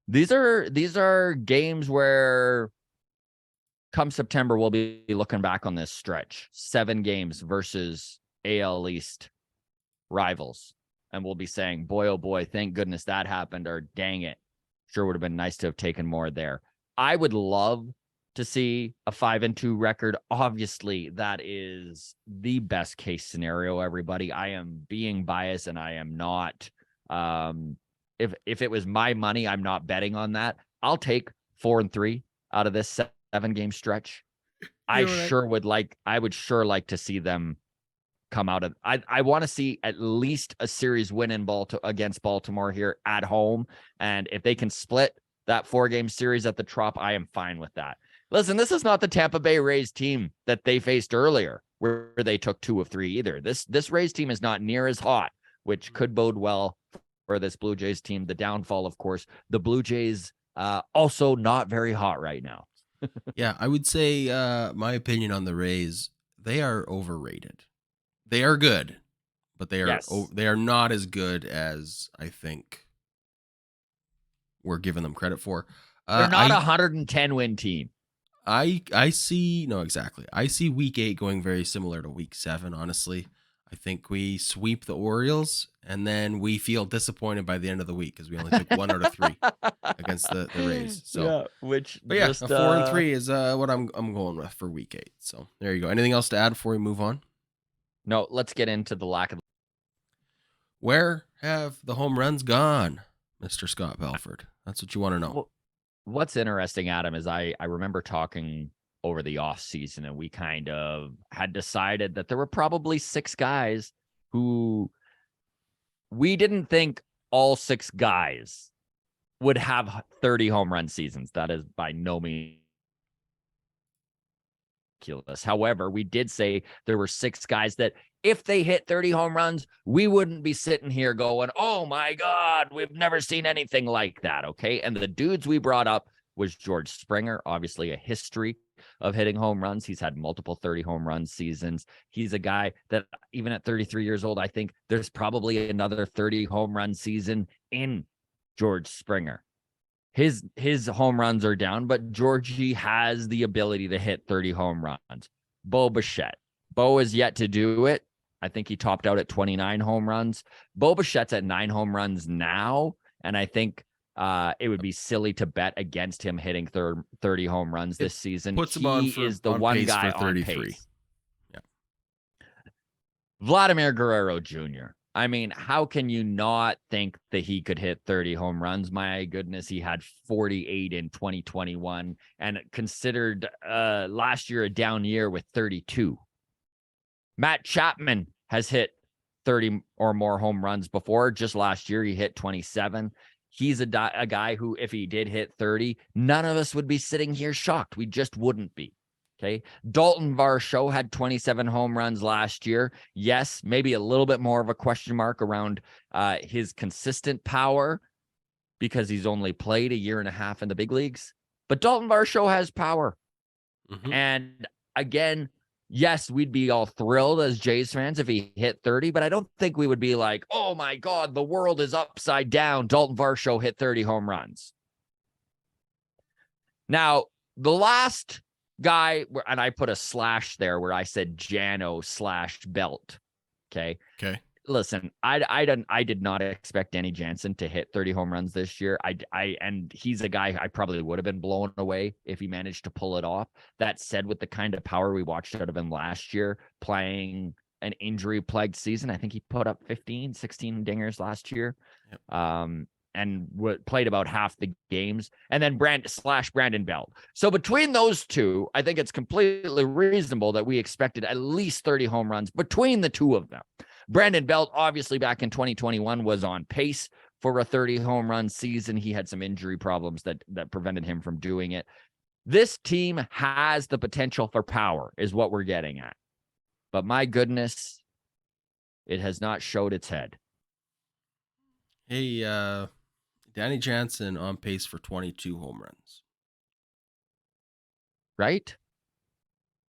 These are games where come September, we'll be looking back on this stretch. 7 games versus AL East rivals. And we'll be saying, boy, oh boy, thank goodness that happened, or dang it, sure would have been nice to have taken more there. I would love to see a 5-2 record. Obviously, that is the best case scenario, everybody. I am being biased, and I am not. If it was my money, I'm not betting on that. I'll take 4-3 out of this 7-game stretch. I would sure like to see them come out of. I want to see at least a series win in against Baltimore here at home, and if they can split that 4-game series at the Trop, I am fine with that. Listen, this is not the Tampa Bay Rays team that they faced earlier, where they took 2 of 3 either. This Rays team is not near as hot, which could bode well for this Blue Jays team. The downfall, of course, the Blue Jays also not very hot right now. Yeah, I would say my opinion on the Rays, they are overrated. They are good, but they are not as good as I think we're giving them credit for. They're not a 110 win team. I see exactly. I see Week 8 going very similar to Week 7. Honestly, I think we sweep the Orioles, and then we feel disappointed by the end of the week because we only took 1 out of 3 against the Rays. So, a 4-3 is what I'm going with for Week 8. So there you go. Anything else to add before we move on? No, let's get into the lack of. Where have the home runs gone, Mr. Scott Belford? That's what you want to know. Well, what's interesting, Adam, is I remember talking over the off season, and we kind of had decided that there were probably 6 guys who we didn't think all 6 guys would have 30 home run seasons. That is by no means ridiculous. However, we did say there were 6 guys that if they hit 30 home runs, we wouldn't be sitting here going, oh my God, we've never seen anything like that. Okay. And the dudes we brought up was George Springer, obviously a history of hitting home runs. He's had multiple 30 home run seasons. He's a guy that even at 33 years old, I think there's probably another 30 home run season in George Springer. His home runs are down, but Georgie has the ability to hit 30 home runs. Bo Bichette. Bo is yet to do it. I think he topped out at 29 home runs. Bo Bichette's at 9 home runs now, and I think it would be silly to bet against him hitting 30 home runs this season. He is the one guy on 33. Pace. Yeah. Vladimir Guerrero Jr. I mean, how can you not think that he could hit 30 home runs? My goodness, he had 48 in 2021 and considered last year a down year with 32. Matt Chapman has hit 30 or more home runs before. Just last year, he hit 27. He's a guy who, if he did hit 30, none of us would be sitting here shocked. We just wouldn't be. Okay. Daulton Varsho had 27 home runs last year. Yes, maybe a little bit more of a question mark around his consistent power because he's only played a year and a half in the big leagues. But Daulton Varsho has power. Mm-hmm. And again, yes, we'd be all thrilled as Jays fans if he hit 30, but I don't think we would be like, oh my God, the world is upside down. Daulton Varsho hit 30 home runs. Now, the last guy, and I put a slash there where I said Jano/Belt. Okay. Listen, I did not expect Danny Jansen to hit 30 home runs this year. And he's a guy I probably would have been blown away if he managed to pull it off. That said, with the kind of power we watched out of him last year, playing an injury-plagued season, I think he put up 15, 16 dingers last year. Yep. And played about half the games, and then Brandon Belt. So between those two, I think it's completely reasonable that we expected at least 30 home runs between the two of them. Brandon Belt, obviously back in 2021, was on pace for a 30 home run season. He had some injury problems that prevented him from doing it. This team has the potential for power, is what we're getting at. But my goodness, it has not showed its head. Hey, Danny Jansen on pace for 22 home runs. Right?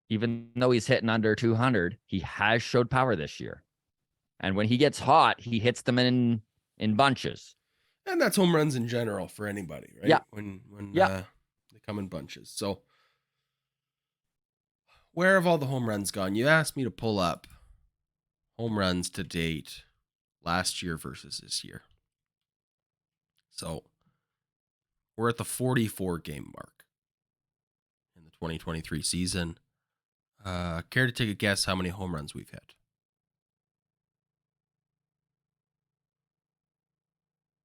Even though he's hitting under 200, he has showed power this year. And when he gets hot, he hits them in bunches. And that's home runs in general for anybody, right? Yeah. When they come in bunches. So where have all the home runs gone? You asked me to pull up home runs to date last year versus this year. So we're at the 44 game mark in the 2023 season. Care to take a guess how many home runs we've hit?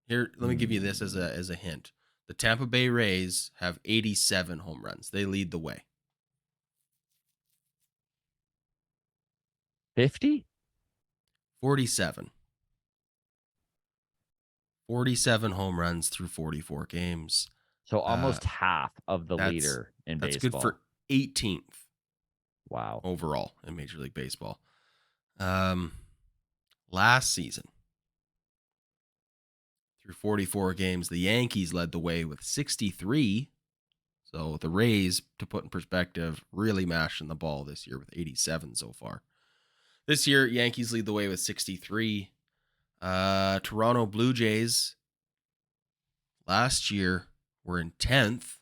Here, let me give you this as a hint. The Tampa Bay Rays have 87 home runs. They lead the way. 50? 47. 47 home runs through 44 games. So almost half of the leader in baseball. That's good for 18th. Wow. Overall in Major League Baseball. Last season, through 44 games, the Yankees led the way with 63. So the Rays, to put in perspective, really mashing the ball this year with 87 so far. This year, Yankees lead the way with 63. Toronto Blue Jays last year were in 10th.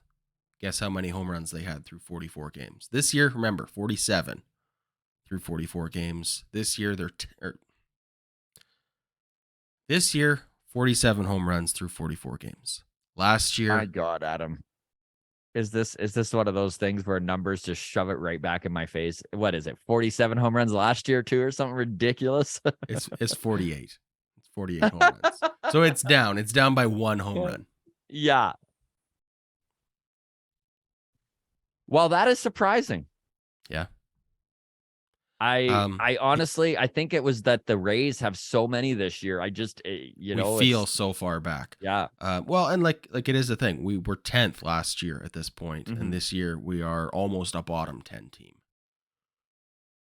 Guess how many home runs they had through 44 games. This year, remember, 47 through 44 games. This year, this year, 47 home runs through 44 games. Last year, my God, Adam, is this one of those things where numbers just shove it right back in my face? What is it? 47 home runs last year too, or something ridiculous? It's 48. It's 48 home runs. So it's down. It's down by one home run. Yeah. Well, that is surprising. Yeah. I honestly, I think it was that the Rays have so many this year. I just, we feel so far back. Yeah. Well, and like it is the thing. We were 10th last year at this point, and this year we are almost a bottom 10 team.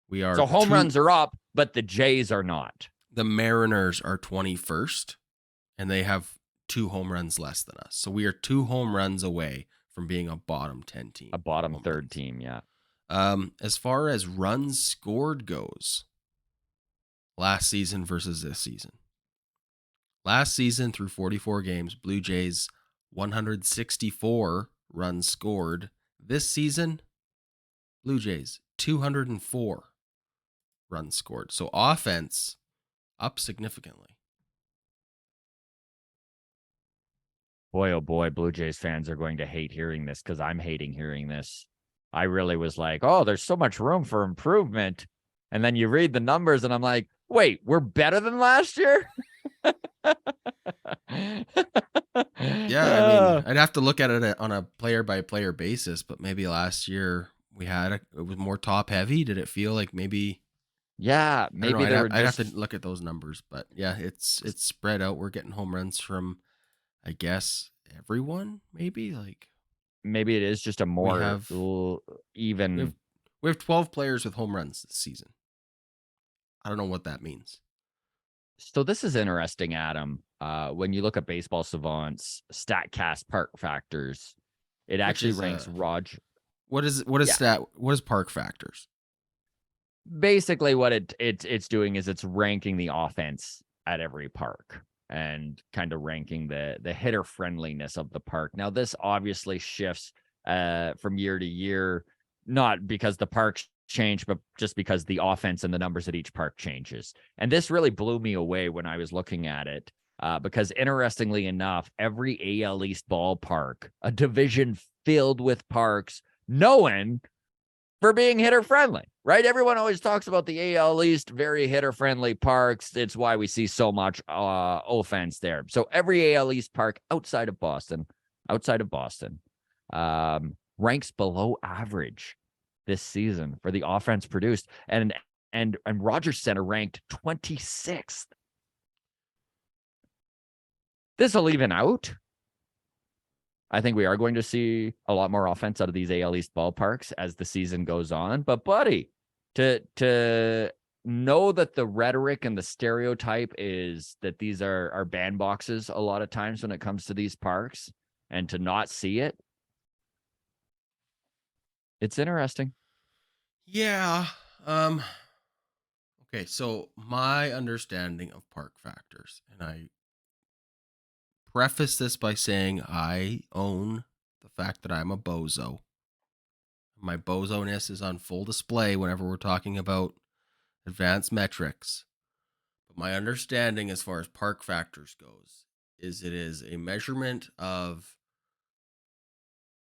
We are. So home runs are up, but the Jays are not. The Mariners are 21st, and they have 2 home runs less than us. So we are 2 home runs away from being a bottom 10 team. A bottom third team, yeah. As far as runs scored goes, last season versus this season. Last season, through 44 games, Blue Jays 164 runs scored. This season, Blue Jays 204 runs scored. So offense up significantly. Boy, oh boy, Blue Jays fans are going to hate hearing this because I'm hating hearing this. I really was like, oh, there's so much room for improvement. And then you read the numbers, and I'm like, wait, we're better than last year? Yeah, I mean, I'd have to look at it on a player-by-player basis, but maybe last year it was more top-heavy. Did it feel like maybe... Yeah, I don't know. maybe they were I'd have just to look at those numbers, but yeah, it's spread out. We're getting home runs from, I guess, everyone. maybe it is just a We more have we have even. we have 12 players with home runs this season. I don't know what that means. So this is interesting, Adam. When you look at Baseball Savant's StatCast park factors, it actually ranks Raj. What is park factors? Basically, what it's doing is it's ranking the offense at every park and kind of ranking the hitter friendliness of the park. Now, this obviously shifts from year to year, not because the parks change, but just because the offense and the numbers at each park changes. And this really blew me away when I was looking at it, because interestingly enough, every AL East ballpark, a division filled with parks, known for being hitter friendly, right? Everyone always talks about the AL East, very hitter friendly parks. It's why we see so much offense there. So every AL East park outside of Boston, ranks below average this season for the offense produced, and Rogers Center ranked 26th. This will even out. I think we are going to see a lot more offense out of these AL East ballparks as the season goes on. But buddy, to know that the rhetoric and the stereotype is that these are bandboxes a lot of times when it comes to these parks, and to not see it, it's interesting. Yeah. Okay, so my understanding of park factors, and I preface this by saying I own the fact that I'm a bozo. My bozo-ness is on full display whenever we're talking about advanced metrics. But my understanding as far as park factors goes is it is a measurement of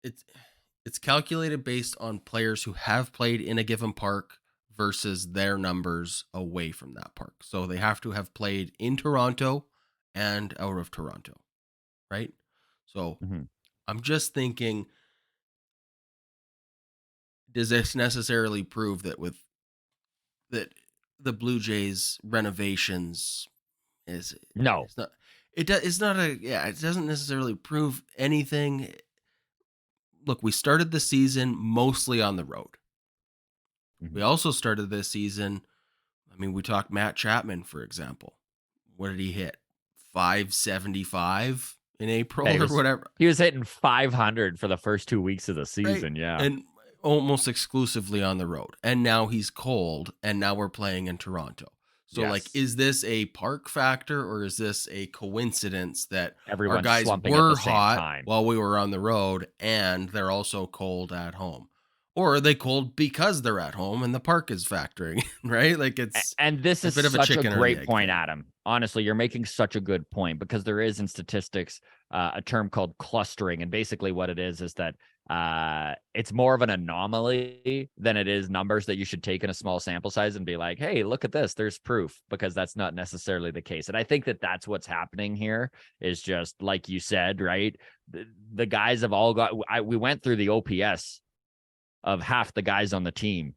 it's calculated based on players who have played in a given park versus their numbers away from that park. So they have to have played in Toronto and out of Toronto, right? So I'm just thinking, does this necessarily prove that the Blue Jays renovations No. It doesn't necessarily prove anything. Look, we started the season mostly on the road. We also started this season, I mean, we talked Matt Chapman, for example. What did he hit? 575 in April or whatever. He was hitting 500 for the first 2 weeks of the season, right? Yeah. And almost exclusively on the road. And now he's cold, and now we're playing in Toronto. So, yes. Is this a park factor, or is this a coincidence that our guys were hot while we were on the road, and they're also cold at home? Or are they cold because they're at home and the park is factoring, right? And this is such a great point, Adam. Honestly, you're making such a good point, because there is in statistics a term called clustering. And basically what it is that it's more of an anomaly than it is numbers that you should take in a small sample size and be like, hey, look at this, there's proof, because that's not necessarily the case. And I think that that's what's happening here, is just like you said, right? The guys have all got, we went through the OPS of half the guys on the team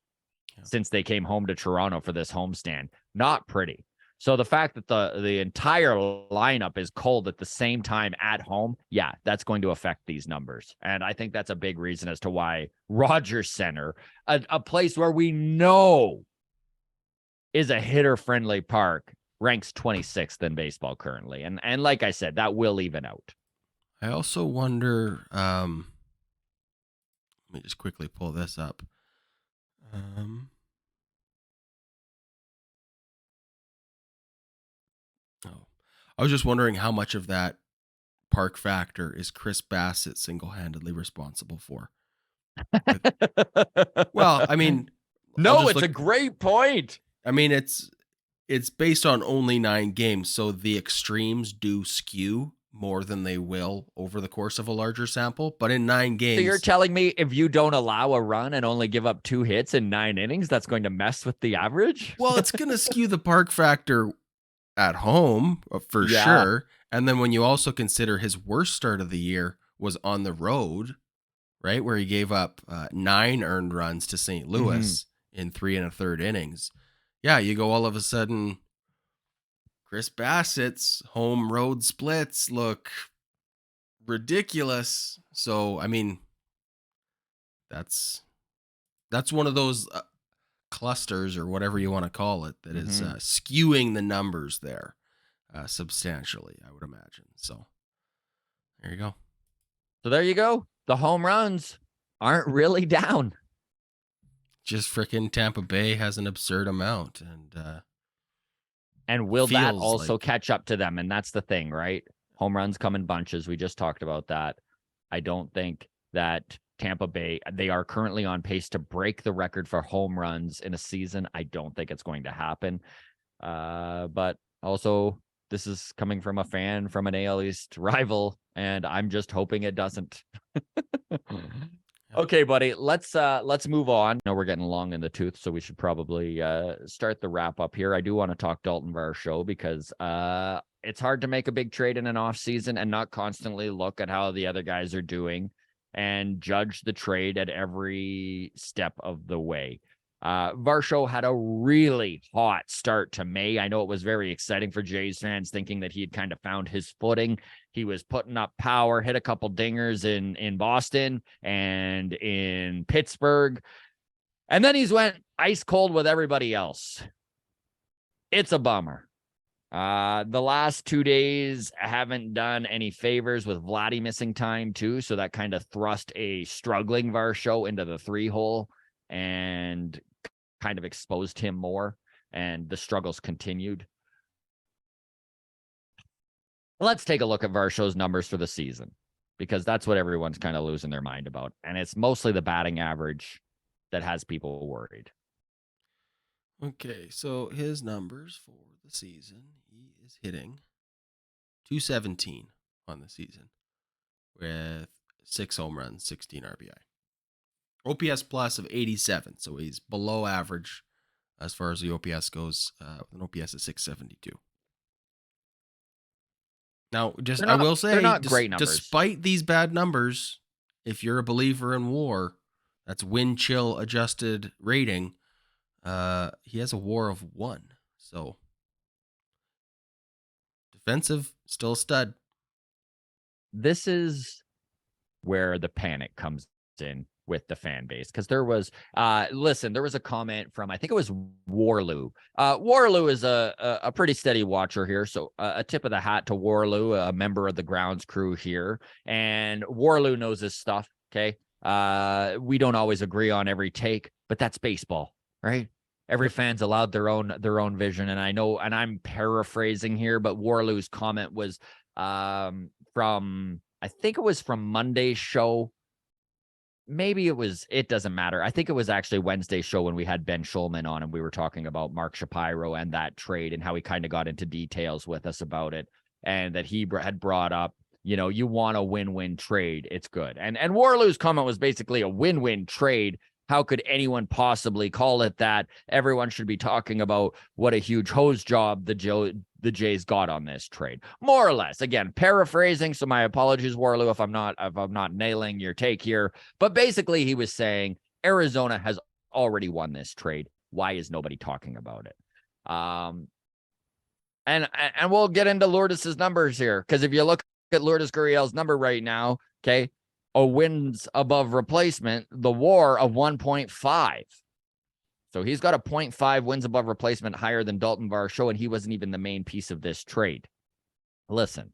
since they came home to Toronto for this homestand. Not pretty. So the fact that the entire lineup is cold at the same time at home, yeah, that's going to affect these numbers. And I think that's a big reason as to why Rogers Center, a place where we know is a hitter-friendly park, ranks 26th in baseball currently. And like I said, that will even out. I also wonder, let me just quickly pull this up. I was just wondering how much of that park factor is Chris Bassett single-handedly responsible for. Well, I mean, no, it's a great point. I mean, it's based on only 9 games, so the extremes do skew more than they will over the course of a larger sample. But in 9 So you're games, telling me if you don't allow a run and only give up 2 hits in 9 innings, that's going to mess with the average? well, it's going to skew the park factor at home for Yeah. sure. And then when you also consider his worst start of the year was on the road, right, where he gave up 9 earned runs to St. Louis in 3 1/3 innings. Yeah, you go all of a sudden, Chris Bassett's home road splits look ridiculous. So, I mean, that's one of those clusters or whatever you want to call it that is skewing the numbers there substantially, I would imagine. So there you go. So there you go. The home runs aren't really down. Just freaking Tampa Bay has an absurd amount, and will that feels also like- catch up to them? And that's the thing, right? Home runs come in bunches. We just talked about that. I don't think that Tampa Bay, they are currently on pace to break the record for home runs in a season. I don't think it's going to happen. But also, this is coming from a fan from an AL East rival, and I'm just hoping it doesn't. Okay, buddy, let's move on. No, we're getting long in the tooth, so we should probably start the wrap up here. I do want to talk Daulton Varsho because it's hard to make a big trade in an off season and not constantly look at how the other guys are doing and judge the trade at every step of the way. Varsho had a really hot start to May. I know it was very exciting for Jays fans, thinking that he had kind of found his footing. He was putting up power, hit a couple dingers in Boston and in Pittsburgh. And then he's went ice cold with everybody else. It's a bummer. The last 2 days haven't done any favors with Vladdy missing time too. So that kind of thrust a struggling Varsho into the 3-hole and kind of exposed him more, and the struggles continued. Let's take a look at Varsho's numbers for the season, because that's what everyone's kind of losing their mind about. And it's mostly the batting average that has people worried. Okay, so his numbers for the season, he is hitting .217 on the season with 6 home runs, 16 RBI. OPS plus of 87, so he's below average as far as the OPS goes, with an OPS of 672. Now, I will say, they're not great numbers. Despite these bad numbers, if you're a believer in WAR, that's win chill adjusted rating, he has a WAR of 1. So defensive, still a stud. This is where the panic comes in with the fan base, because there was there was a comment from, I think it was Warloo. Warloo is a pretty steady watcher here, so a tip of the hat to Warloo, a member of the grounds crew here, and Warloo knows his stuff. Okay, we don't always agree on every take, but that's baseball, right? Every fan's allowed their own vision, and I know, and I'm paraphrasing here, but Warloo's comment was from, I think it was from Monday's show. Maybe it doesn't matter. I think it was actually Wednesday's show when we had Ben Schulman on and we were talking about Mark Shapiro and that trade and how he kind of got into details with us about it, and that he had brought up, you want a win-win trade. It's good. And Warloo's comment was basically a win-win trade. How could anyone possibly call it that? Everyone should be talking about what a huge hose job the Jays got on this trade, more or less. Again, paraphrasing, so my apologies, Warloo, if I'm not nailing your take here. But basically, he was saying Arizona has already won this trade. Why is nobody talking about it? And we'll get into Lourdes's numbers here, because if you look at Lourdes Gurriel's number right now, okay, a wins above replacement, the WAR of 1.5. So he's got a 0.5 wins above replacement higher than Daulton Varsho, and he wasn't even the main piece of this trade. Listen,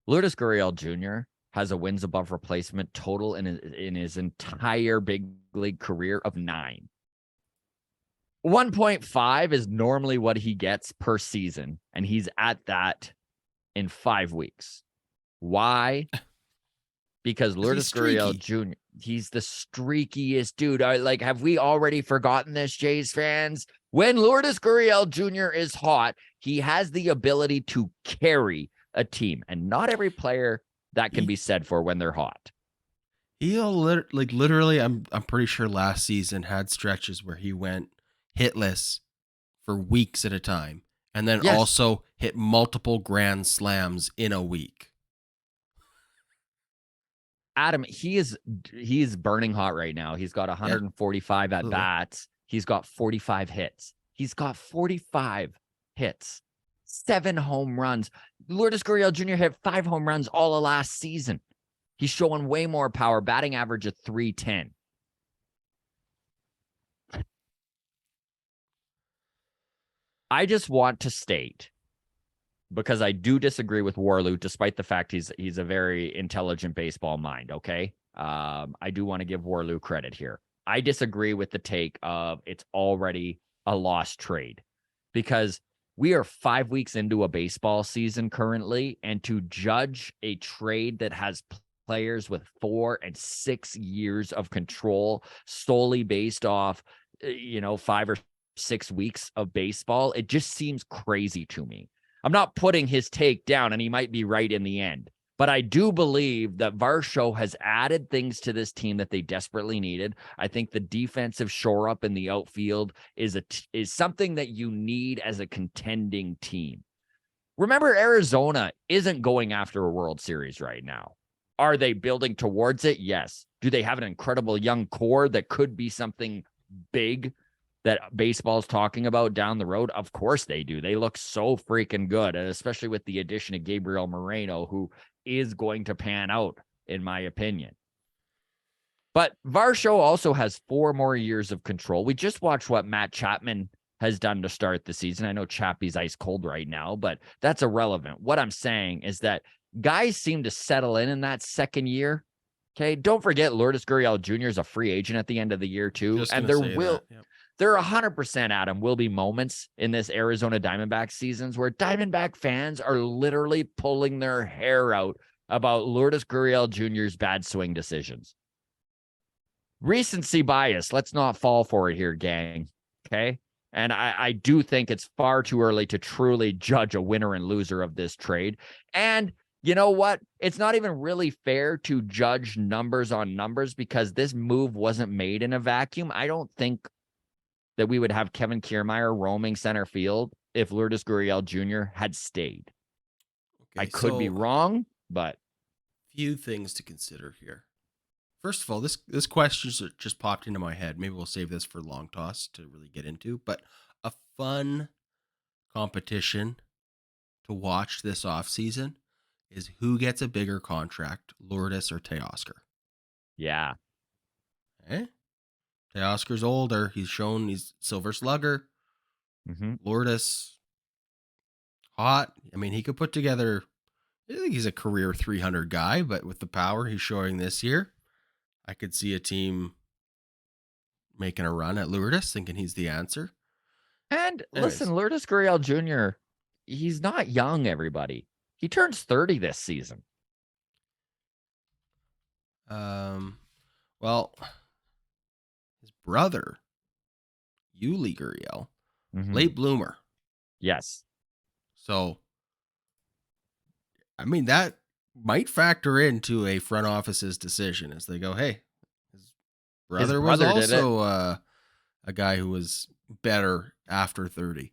Lourdes Gurriel Jr. has a wins above replacement total in his entire big league career of 9. 1.5 is normally what he gets per season, and he's at that in 5 weeks. Why? Because Lourdes Gurriel Jr., he's the streakiest dude. Have we already forgotten this, Jays fans? When Lourdes Gurriel Jr. is hot, he has the ability to carry a team, and not every player that can be said for when they're hot. He'll literally, I'm pretty sure last season had stretches where he went hitless for weeks at a time, and then also hit multiple grand slams in a week. Adam, he is burning hot right now. He's got 145 at bats. He's got 45 hits. He's got 45 hits, 7 home runs. Lourdes Gurriel Jr. hit 5 home runs all of last season. He's showing way more power, batting average of 310. I just want to state, because I do disagree with Warloo, despite the fact he's a very intelligent baseball mind, okay? I do want to give Warloo credit here. I disagree with the take of it's already a lost trade, because we are 5 weeks into a baseball season currently, and to judge a trade that has players with 4 and 6 years of control solely based off, 5 or 6 weeks of baseball, it just seems crazy to me. I'm not putting his take down, and he might be right in the end, but I do believe that Varsho has added things to this team that they desperately needed. I think the defensive shore up in the outfield is something that you need as a contending team. Remember, Arizona isn't going after a World Series right now. Are they building towards it? Yes. Do they have an incredible young core that could be something big that baseball's talking about down the road? Of course they do. They look so freaking good, and especially with the addition of Gabriel Moreno, who is going to pan out, in my opinion. But Varsho also has 4 more years of control. We just watched what Matt Chapman has done to start the season. I know Chappie's ice cold right now, but that's irrelevant. What I'm saying is that guys seem to settle in that second year. Okay, don't forget Lourdes Gurriel Jr. is a free agent at the end of the year too, and there 100%, Adam, will be moments in this Arizona Diamondback seasons where Diamondback fans are literally pulling their hair out about Lourdes Gurriel Jr.'s bad swing decisions. Recency bias. Let's not fall for it here, gang. Okay. And I do think it's far too early to truly judge a winner and loser of this trade. And you know what? It's not even really fair to judge numbers on numbers, because this move wasn't made in a vacuum. I don't think that we would have Kevin Kiermaier roaming center field if Lourdes Gurriel Jr. had stayed. Okay, I could be wrong, but few things to consider here. First of all, this question just popped into my head. Maybe we'll save this for long toss to really get into, but a fun competition to watch this offseason is who gets a bigger contract, Lourdes or Teoscar. Yeah. Okay. Teoscar's older. He's shown he's Silver Slugger. Lourdes, hot. I mean, he could put together, I think he's a career 300 guy, but with the power he's showing this year, I could see a team making a run at Lourdes, thinking he's the answer. And listen, Lourdes Gurriel Jr., he's not young, everybody. He turns 30 this season. Well, his brother, Yuli Gurriel, late bloomer. Yes. So, I mean, that might factor into a front office's decision as they go, hey, his brother was also a guy who was better after 30.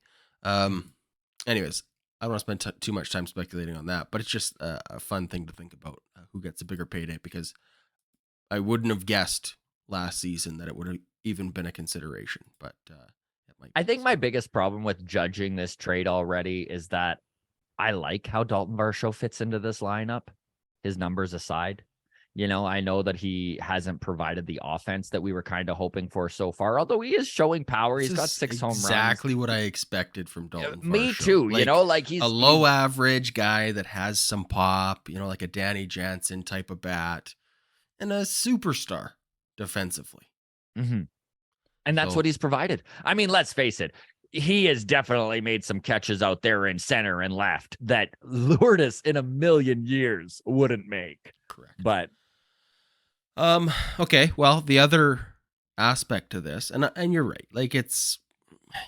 Anyways, I don't want to spend too much time speculating on that, but it's just a fun thing to think about, who gets a bigger payday, because I wouldn't have guessed last season that it would have even been a consideration, but it might. I think my biggest problem with judging this trade already is that I like how Daulton Varsho fits into this lineup, his numbers aside. I know that he hasn't provided the offense that we were kind of hoping for so far, although he is showing power. He's got 6 home runs. Exactly what I expected from Daulton Varsho. Me too. He's a low average guy that has some pop, like a Danny Jansen type of bat, and a superstar defensively. And that's what he's provided. I mean, let's face it. He has definitely made some catches out there in center and left that Lourdes in a million years wouldn't make. Correct. But okay, well, the other aspect to this, and you're right,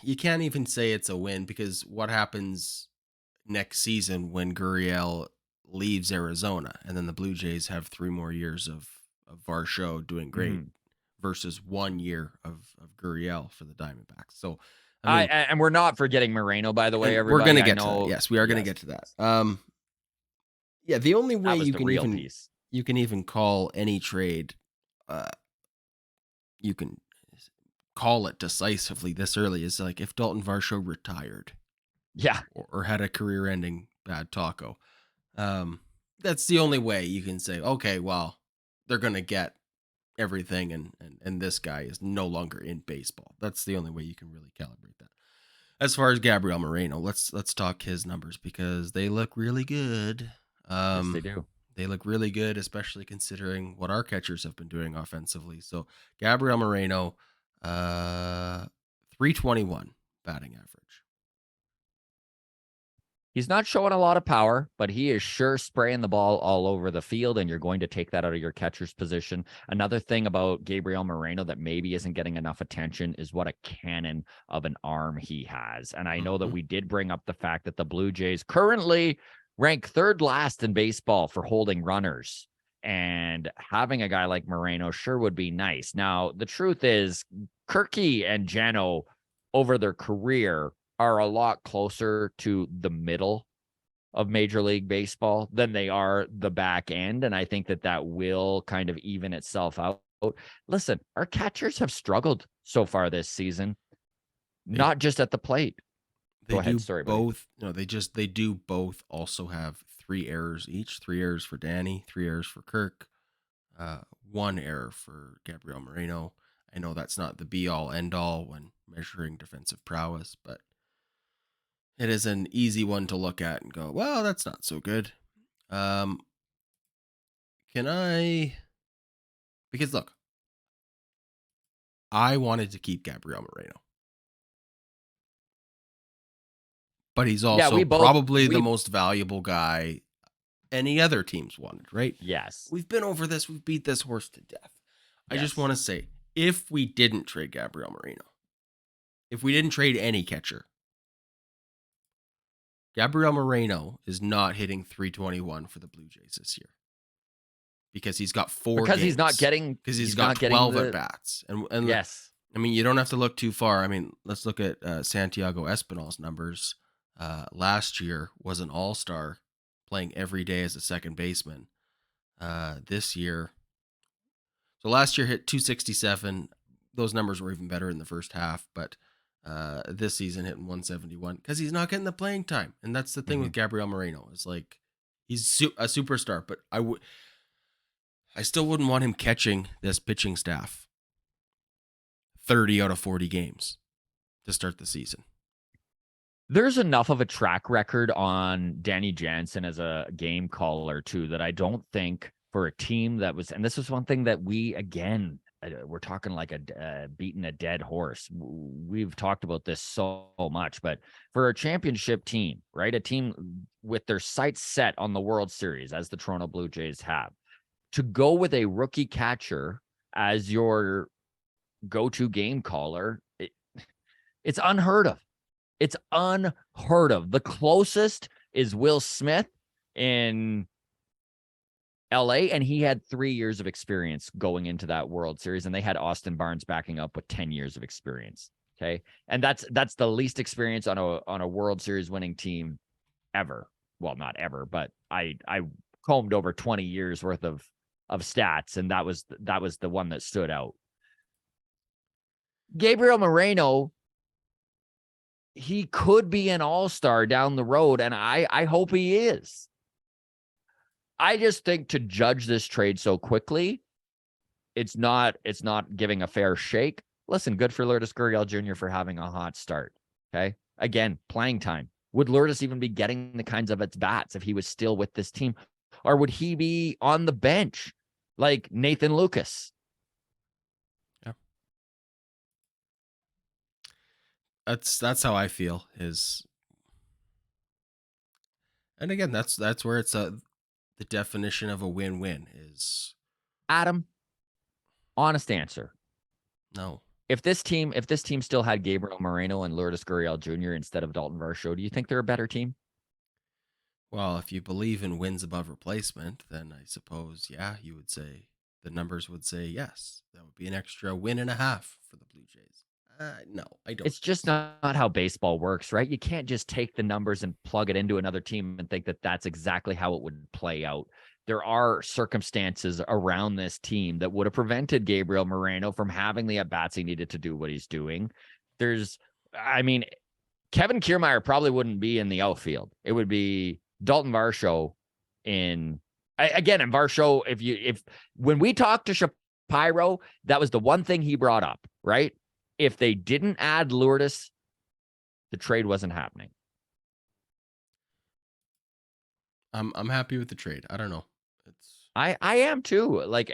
you can't even say it's a win, because what happens next season when Gurriel leaves Arizona, and then the Blue Jays have 3 more years of Varsho doing great versus 1 year of Gurriel for the Diamondbacks. So, I mean, and we're not forgetting Moreno, by the way, and everybody. we're going to I get to know. that. Yes, we are going to get to that. Yeah, the only way That was you the can real even piece. you can even call any trade, you can call it decisively this early is like if Daulton Varsho retired, Yeah. or had a career-ending bad taco. That's the only way you can say, okay, well, they're going to get everything, and this guy is no longer in baseball. That's the only way you can really calibrate that. As far as Gabriel Moreno, let's talk his numbers because they look really good. Yes, they do. They look really good, especially considering what our catchers have been doing offensively. So Gabriel Moreno, 321 batting average. He's not showing a lot of power, but he is sure spraying the ball all over the field, and you're going to take that out of your catcher's position. Another thing about Gabriel Moreno that maybe isn't getting enough attention is what a cannon of an arm he has. And I know that we did bring up the fact that the Blue Jays currently rank third last in baseball for holding runners. And having a guy like Moreno sure would be nice. Now, the truth is, Kirky and Jano over their career are a lot closer to the middle of Major League Baseball than they are the back end. And I think that will kind of even itself out. Listen, our catchers have struggled so far this season, not just at the plate. Go ahead. Sorry, both. Buddy. No, they do both also have 3 errors each. 3 errors for Danny, 3 errors for Kirk, 1 error for Gabriel Moreno. I know that's not the be-all, end-all when measuring defensive prowess, but it is an easy one to look at and go, well, that's not so good. Can I? Because look, I wanted to keep Gabriel Moreno, but he's also probably the most valuable guy any other teams wanted, right? Yes. We've been over this. We've beat this horse to death. I just want to say, if we didn't trade Gabriel Moreno, if we didn't trade any catcher, Gabriel Moreno is not hitting 321 for the Blue Jays this year because he's got 4 because games. Because he's got 12 at bats. And yes, I mean, you don't have to look too far. I mean, let's look at Santiago Espinal's numbers. Last year was an all-star playing every day as a second baseman. This year, so last year hit 267. Those numbers were even better in the first half, but this season hitting 171 because he's not getting the playing time. And that's the thing with Gabriel Moreno. It's like he's a superstar, but I still wouldn't want him catching this pitching staff 30 out of 40 games to start the season. There's enough of a track record on Danny Jansen as a game caller too that I don't think for a team that was, and this was one thing that we're talking like beating a dead horse. We've talked about this so much, but for a championship team, right? A team with their sights set on the World Series, as the Toronto Blue Jays have, to go with a rookie catcher as your go-to game caller, it's unheard of. It's unheard of. The closest is Will Smith in LA, and he had 3 years of experience going into that World Series, and they had Austin Barnes backing up with 10 years of experience. Okay. And that's the least experience on a World Series winning team ever. Well, not ever, but I combed over 20 years worth of stats, and that was the one that stood out. Gabriel Moreno, he could be an all-star down the road, and I hope he is. I just think to judge this trade so quickly, it's not giving a fair shake. Listen, good for Lourdes Gurriel Jr. for having a hot start. Okay. Again, playing time. Would Lourdes even be getting the kinds of at-bats if he was still with this team? Or would he be on the bench like Nathan Lucas? Yeah. That's how I feel and again, that's where it's the definition of a win-win is. Adam, honest answer. No. If this team still had Gabriel Moreno and Lourdes Gurriel Jr. instead of Daulton Varsho, do you think they're a better team? Well, if you believe in wins above replacement, then I suppose, yeah, you would say the numbers would say yes. That would be an extra win and a half for the Blue Jays. No, I don't It's think just so. not how baseball works, right? You can't just take the numbers and plug it into another team and think that that's exactly how it would play out. There are circumstances around this team that would have prevented Gabriel Moreno from having the at-bats he needed to do what he's doing. I mean, Kevin Kiermaier probably wouldn't be in the outfield. It would be Daulton Varsho in again, and Varsho, if when we talked to Shapiro, that was the one thing he brought up, right? If they didn't add Lourdes, the trade wasn't happening. I'm happy with the trade. I don't know. I am too. Like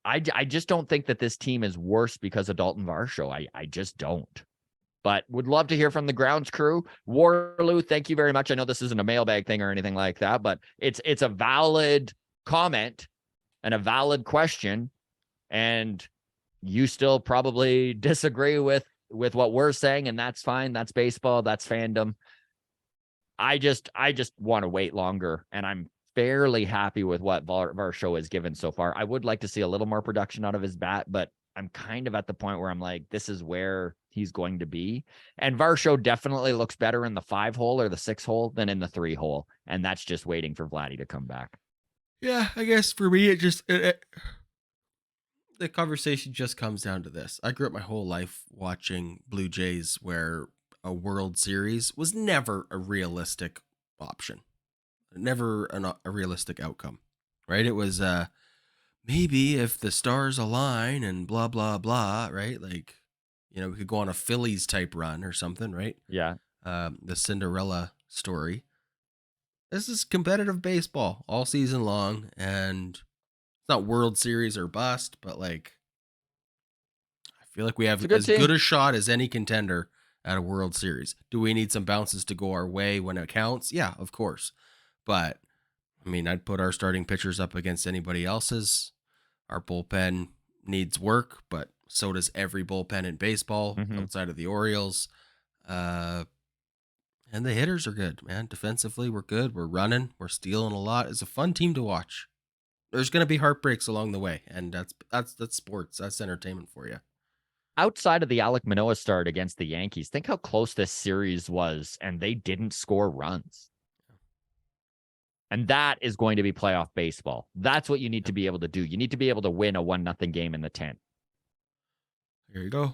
I just don't think that this team is worse because of Daulton Varsho. I just don't. But would love to hear from the grounds crew. Warloo, thank you very much. I know this isn't a mailbag thing or anything like that, but it's a valid comment and a valid question. And you still probably disagree with what we're saying, and that's fine. That's baseball. That's fandom. I just want to wait longer, and I'm fairly happy with what Varsho has given so far. I would like to see a little more production out of his bat, but I'm kind of at the point where I'm like, this is where he's going to be. And Varsho definitely looks better in the 5-hole or the 6-hole than in the 3-hole, and that's just waiting for Vladdy to come back. Yeah, I guess for me, the conversation just comes down to this. I grew up my whole life watching Blue Jays where a World Series was never a realistic option, never a realistic outcome, right? It was maybe if the stars align and blah, blah, blah, right? Like, we could go on a Phillies type run or something, right? Yeah. The Cinderella story. This is competitive baseball all season long, and it's not World Series or bust, but like I feel like we have as good a shot as any contender at a World Series. Do we need some bounces to go our way when it counts? Yeah, of course. But I mean, I'd put our starting pitchers up against anybody else's. Our bullpen needs work, but so does every bullpen in baseball outside of the Orioles. And the hitters are good, man. Defensively, we're good. We're running. We're stealing a lot. It's a fun team to watch. There's going to be heartbreaks along the way, and that's sports. That's entertainment for you. Outside of the Alek Manoah start against the Yankees, think how close this series was, and they didn't score runs. And that is going to be playoff baseball. That's what you need to be able to do. You need to be able to win a 1-0 game in the 10th. Here you go.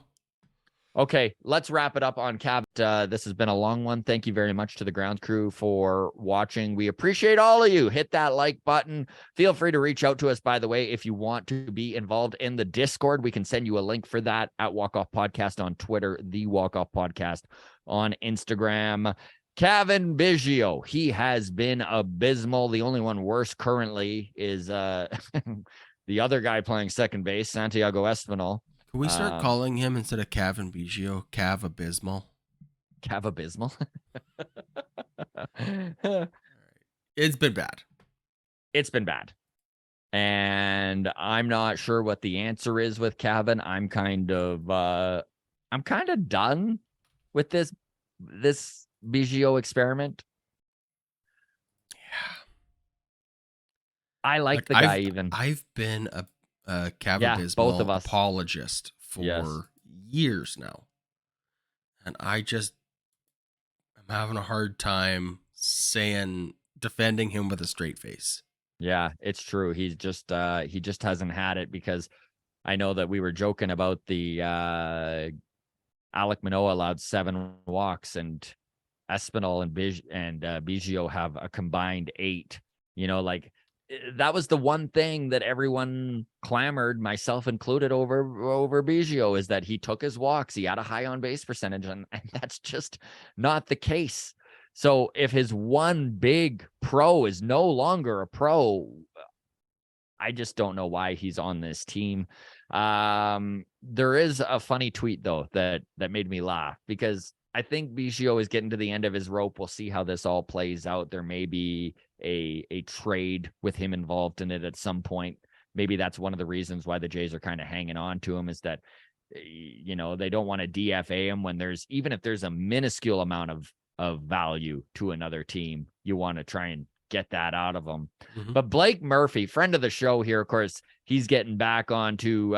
Okay, let's wrap it up on Cavan. This has been a long one. Thank you very much to the ground crew for watching. We appreciate all of you. Hit that like button. Feel free to reach out to us, by the way, if you want to be involved in the Discord. We can send you a link for that at Walk Off Podcast on Twitter, the Walk Off Podcast on Instagram. Cavan Biggio, he has been abysmal. The only one worse currently is the other guy playing second base, Santiago Espinal. Can we start calling him, instead of Cavan Biggio, Cav Abysmal? Cav Abysmal? Right. It's been bad. It's been bad. And I'm not sure what the answer is with Cavan. I'm kind of done with this Biggio experiment. Yeah. I like the guy. I've been a Cavan both of Abysmal us apologist for years now. And I'm having a hard time defending him with a straight face. Yeah, it's true. He just hasn't had it, because I know that we were joking about the Alek Manoah allowed 7 walks, and Espinal and Biggio have a combined 8. Like, that was the one thing that everyone clamored, myself included, over Biggio, is that he took his walks. He had a high on base percentage, and that's just not the case. So if his one big pro is no longer a pro, I just don't know why he's on this team. There is a funny tweet, though, that made me laugh, because I think Biggio is getting to the end of his rope. We'll see how this all plays out. There may be a trade with him involved in it at some point. Maybe that's one of the reasons why the Jays are kind of hanging on to him, is that, they don't want to DFA him when even if there's a minuscule amount of of value to another team. You want to try and get that out of them. Mhm. But Blake Murphy, friend of the show here, of course, he's getting back onto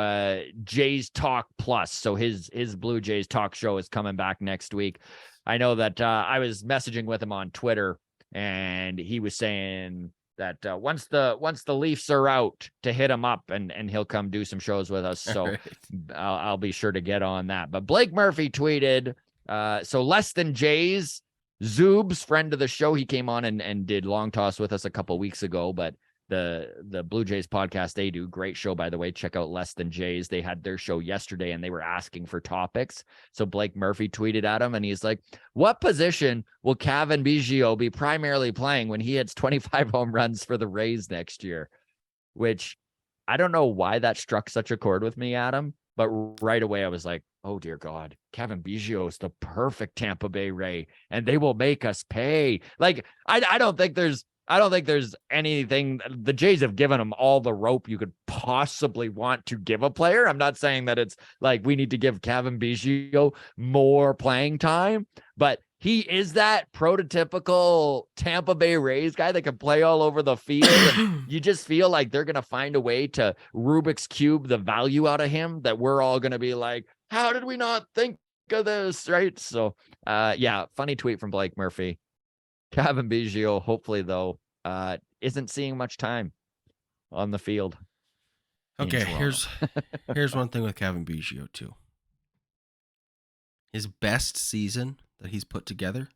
Jays Talk Plus. So his Blue Jays talk show is coming back next week. I know that I was messaging with him on Twitter, and he was saying that once the Leafs are out, to hit him up and he'll come do some shows with us. So Right. I'll be sure to get on that. But Blake Murphy tweeted, so Less Than Jays, Zoob's friend of the show, he came on and did Long Toss with us a couple weeks ago, but the Blue Jays podcast they do, great show, by the way. Check out Less Than Jays. They had their show yesterday and they were asking for topics. So Blake Murphy tweeted at him and he's like, what position will Cavan Biggio be primarily playing when he hits 25 home runs for the Rays next year? Which I don't know why that struck such a chord with me, Adam, but right away I was like, oh dear God, Cavan Biggio is the perfect Tampa Bay Ray, and they will make us pay. Like, I don't think there's anything. The Jays have given him all the rope you could possibly want to give a player. I'm not saying that it's like we need to give Cavan Biggio more playing time, but he is that prototypical Tampa Bay Rays guy that can play all over the field. And you just feel like they're going to find a way to Rubik's Cube the value out of him, that we're all going to be like, how did we not think of this? Right. So, yeah, funny tweet from Blake Murphy. Cavan Biggio, hopefully, though, isn't seeing much time on the field. Okay, here's one thing with Cavan Biggio, too. His best season that he's put together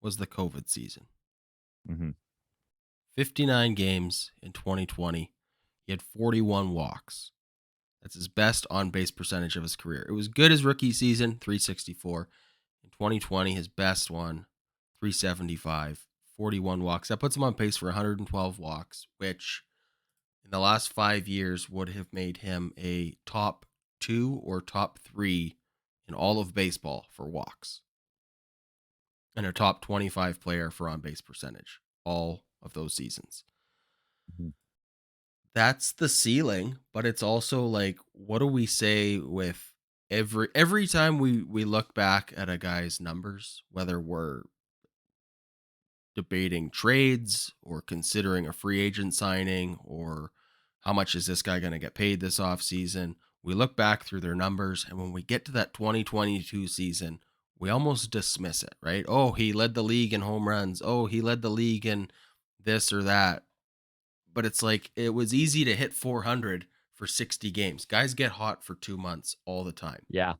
was the COVID season. 59 games in 2020. He had 41 walks. That's his best on-base percentage of his career. It was good his rookie season, 364. In 2020, his best one, 375, 41 walks. That puts him on pace for 112 walks, which in the last 5 years would have made him a top 2 or top 3 in all of baseball for walks, and a top 25 player for on-base percentage all of those seasons. That's the ceiling, but it's also like, what do we say with every time we look back at a guy's numbers, whether we're debating trades or considering a free agent signing or how much is this guy going to get paid this offseason, we look back through their numbers, and when we get to that 2022 season, we almost dismiss it, right? Oh, he led the league in home runs. Oh, he led the league in this or that. But it's like, it was easy to hit 400 for 60 games. Guys get hot for 2 months all the time. Yeah.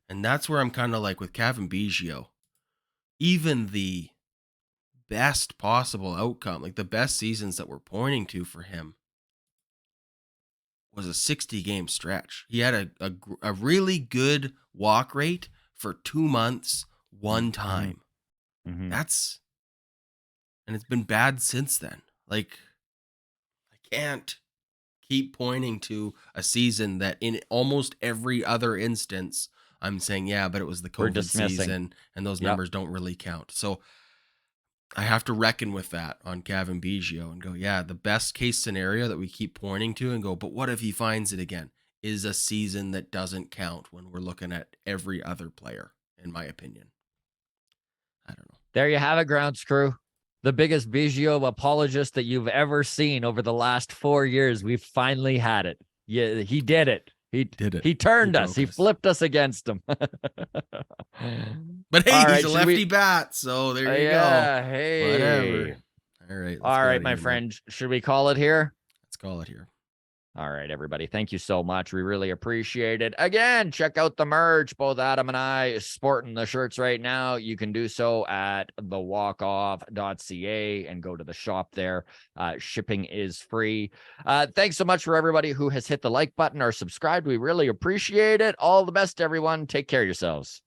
And that's where I'm kind of like with Cavan Biggio, even the best possible outcome, like the best seasons that we're pointing to for him, was a 60-game stretch. He had a really good walk rate for 2 months, one time. And it's been bad since then. Like, I can't keep pointing to a season that in almost every other instance, I'm saying, yeah, but it was the COVID season and those numbers don't really count. So I have to reckon with that on Cavan Biggio and go, yeah, the best case scenario that we keep pointing to and go, but what if he finds it again, is a season that doesn't count when we're looking at every other player, in my opinion. I don't know. There you have it, Grounds Crew. The biggest Biggio apologist that you've ever seen over the last 4 years. We finally had it. Yeah, he did it. He did it. He turned us. He flipped us against him. But hey, he's a lefty bat, so there you go. Hey. Whatever. All right. All right, my friend. Should we call it here? Let's call it here. All right, everybody. Thank you so much. We really appreciate it. Again, check out the merch. Both Adam and I sporting the shirts right now. You can do so at thewalkoff.ca and go to the shop there. Shipping is free. Thanks so much for everybody who has hit the like button or subscribed. We really appreciate it. All the best, everyone. Take care of yourselves.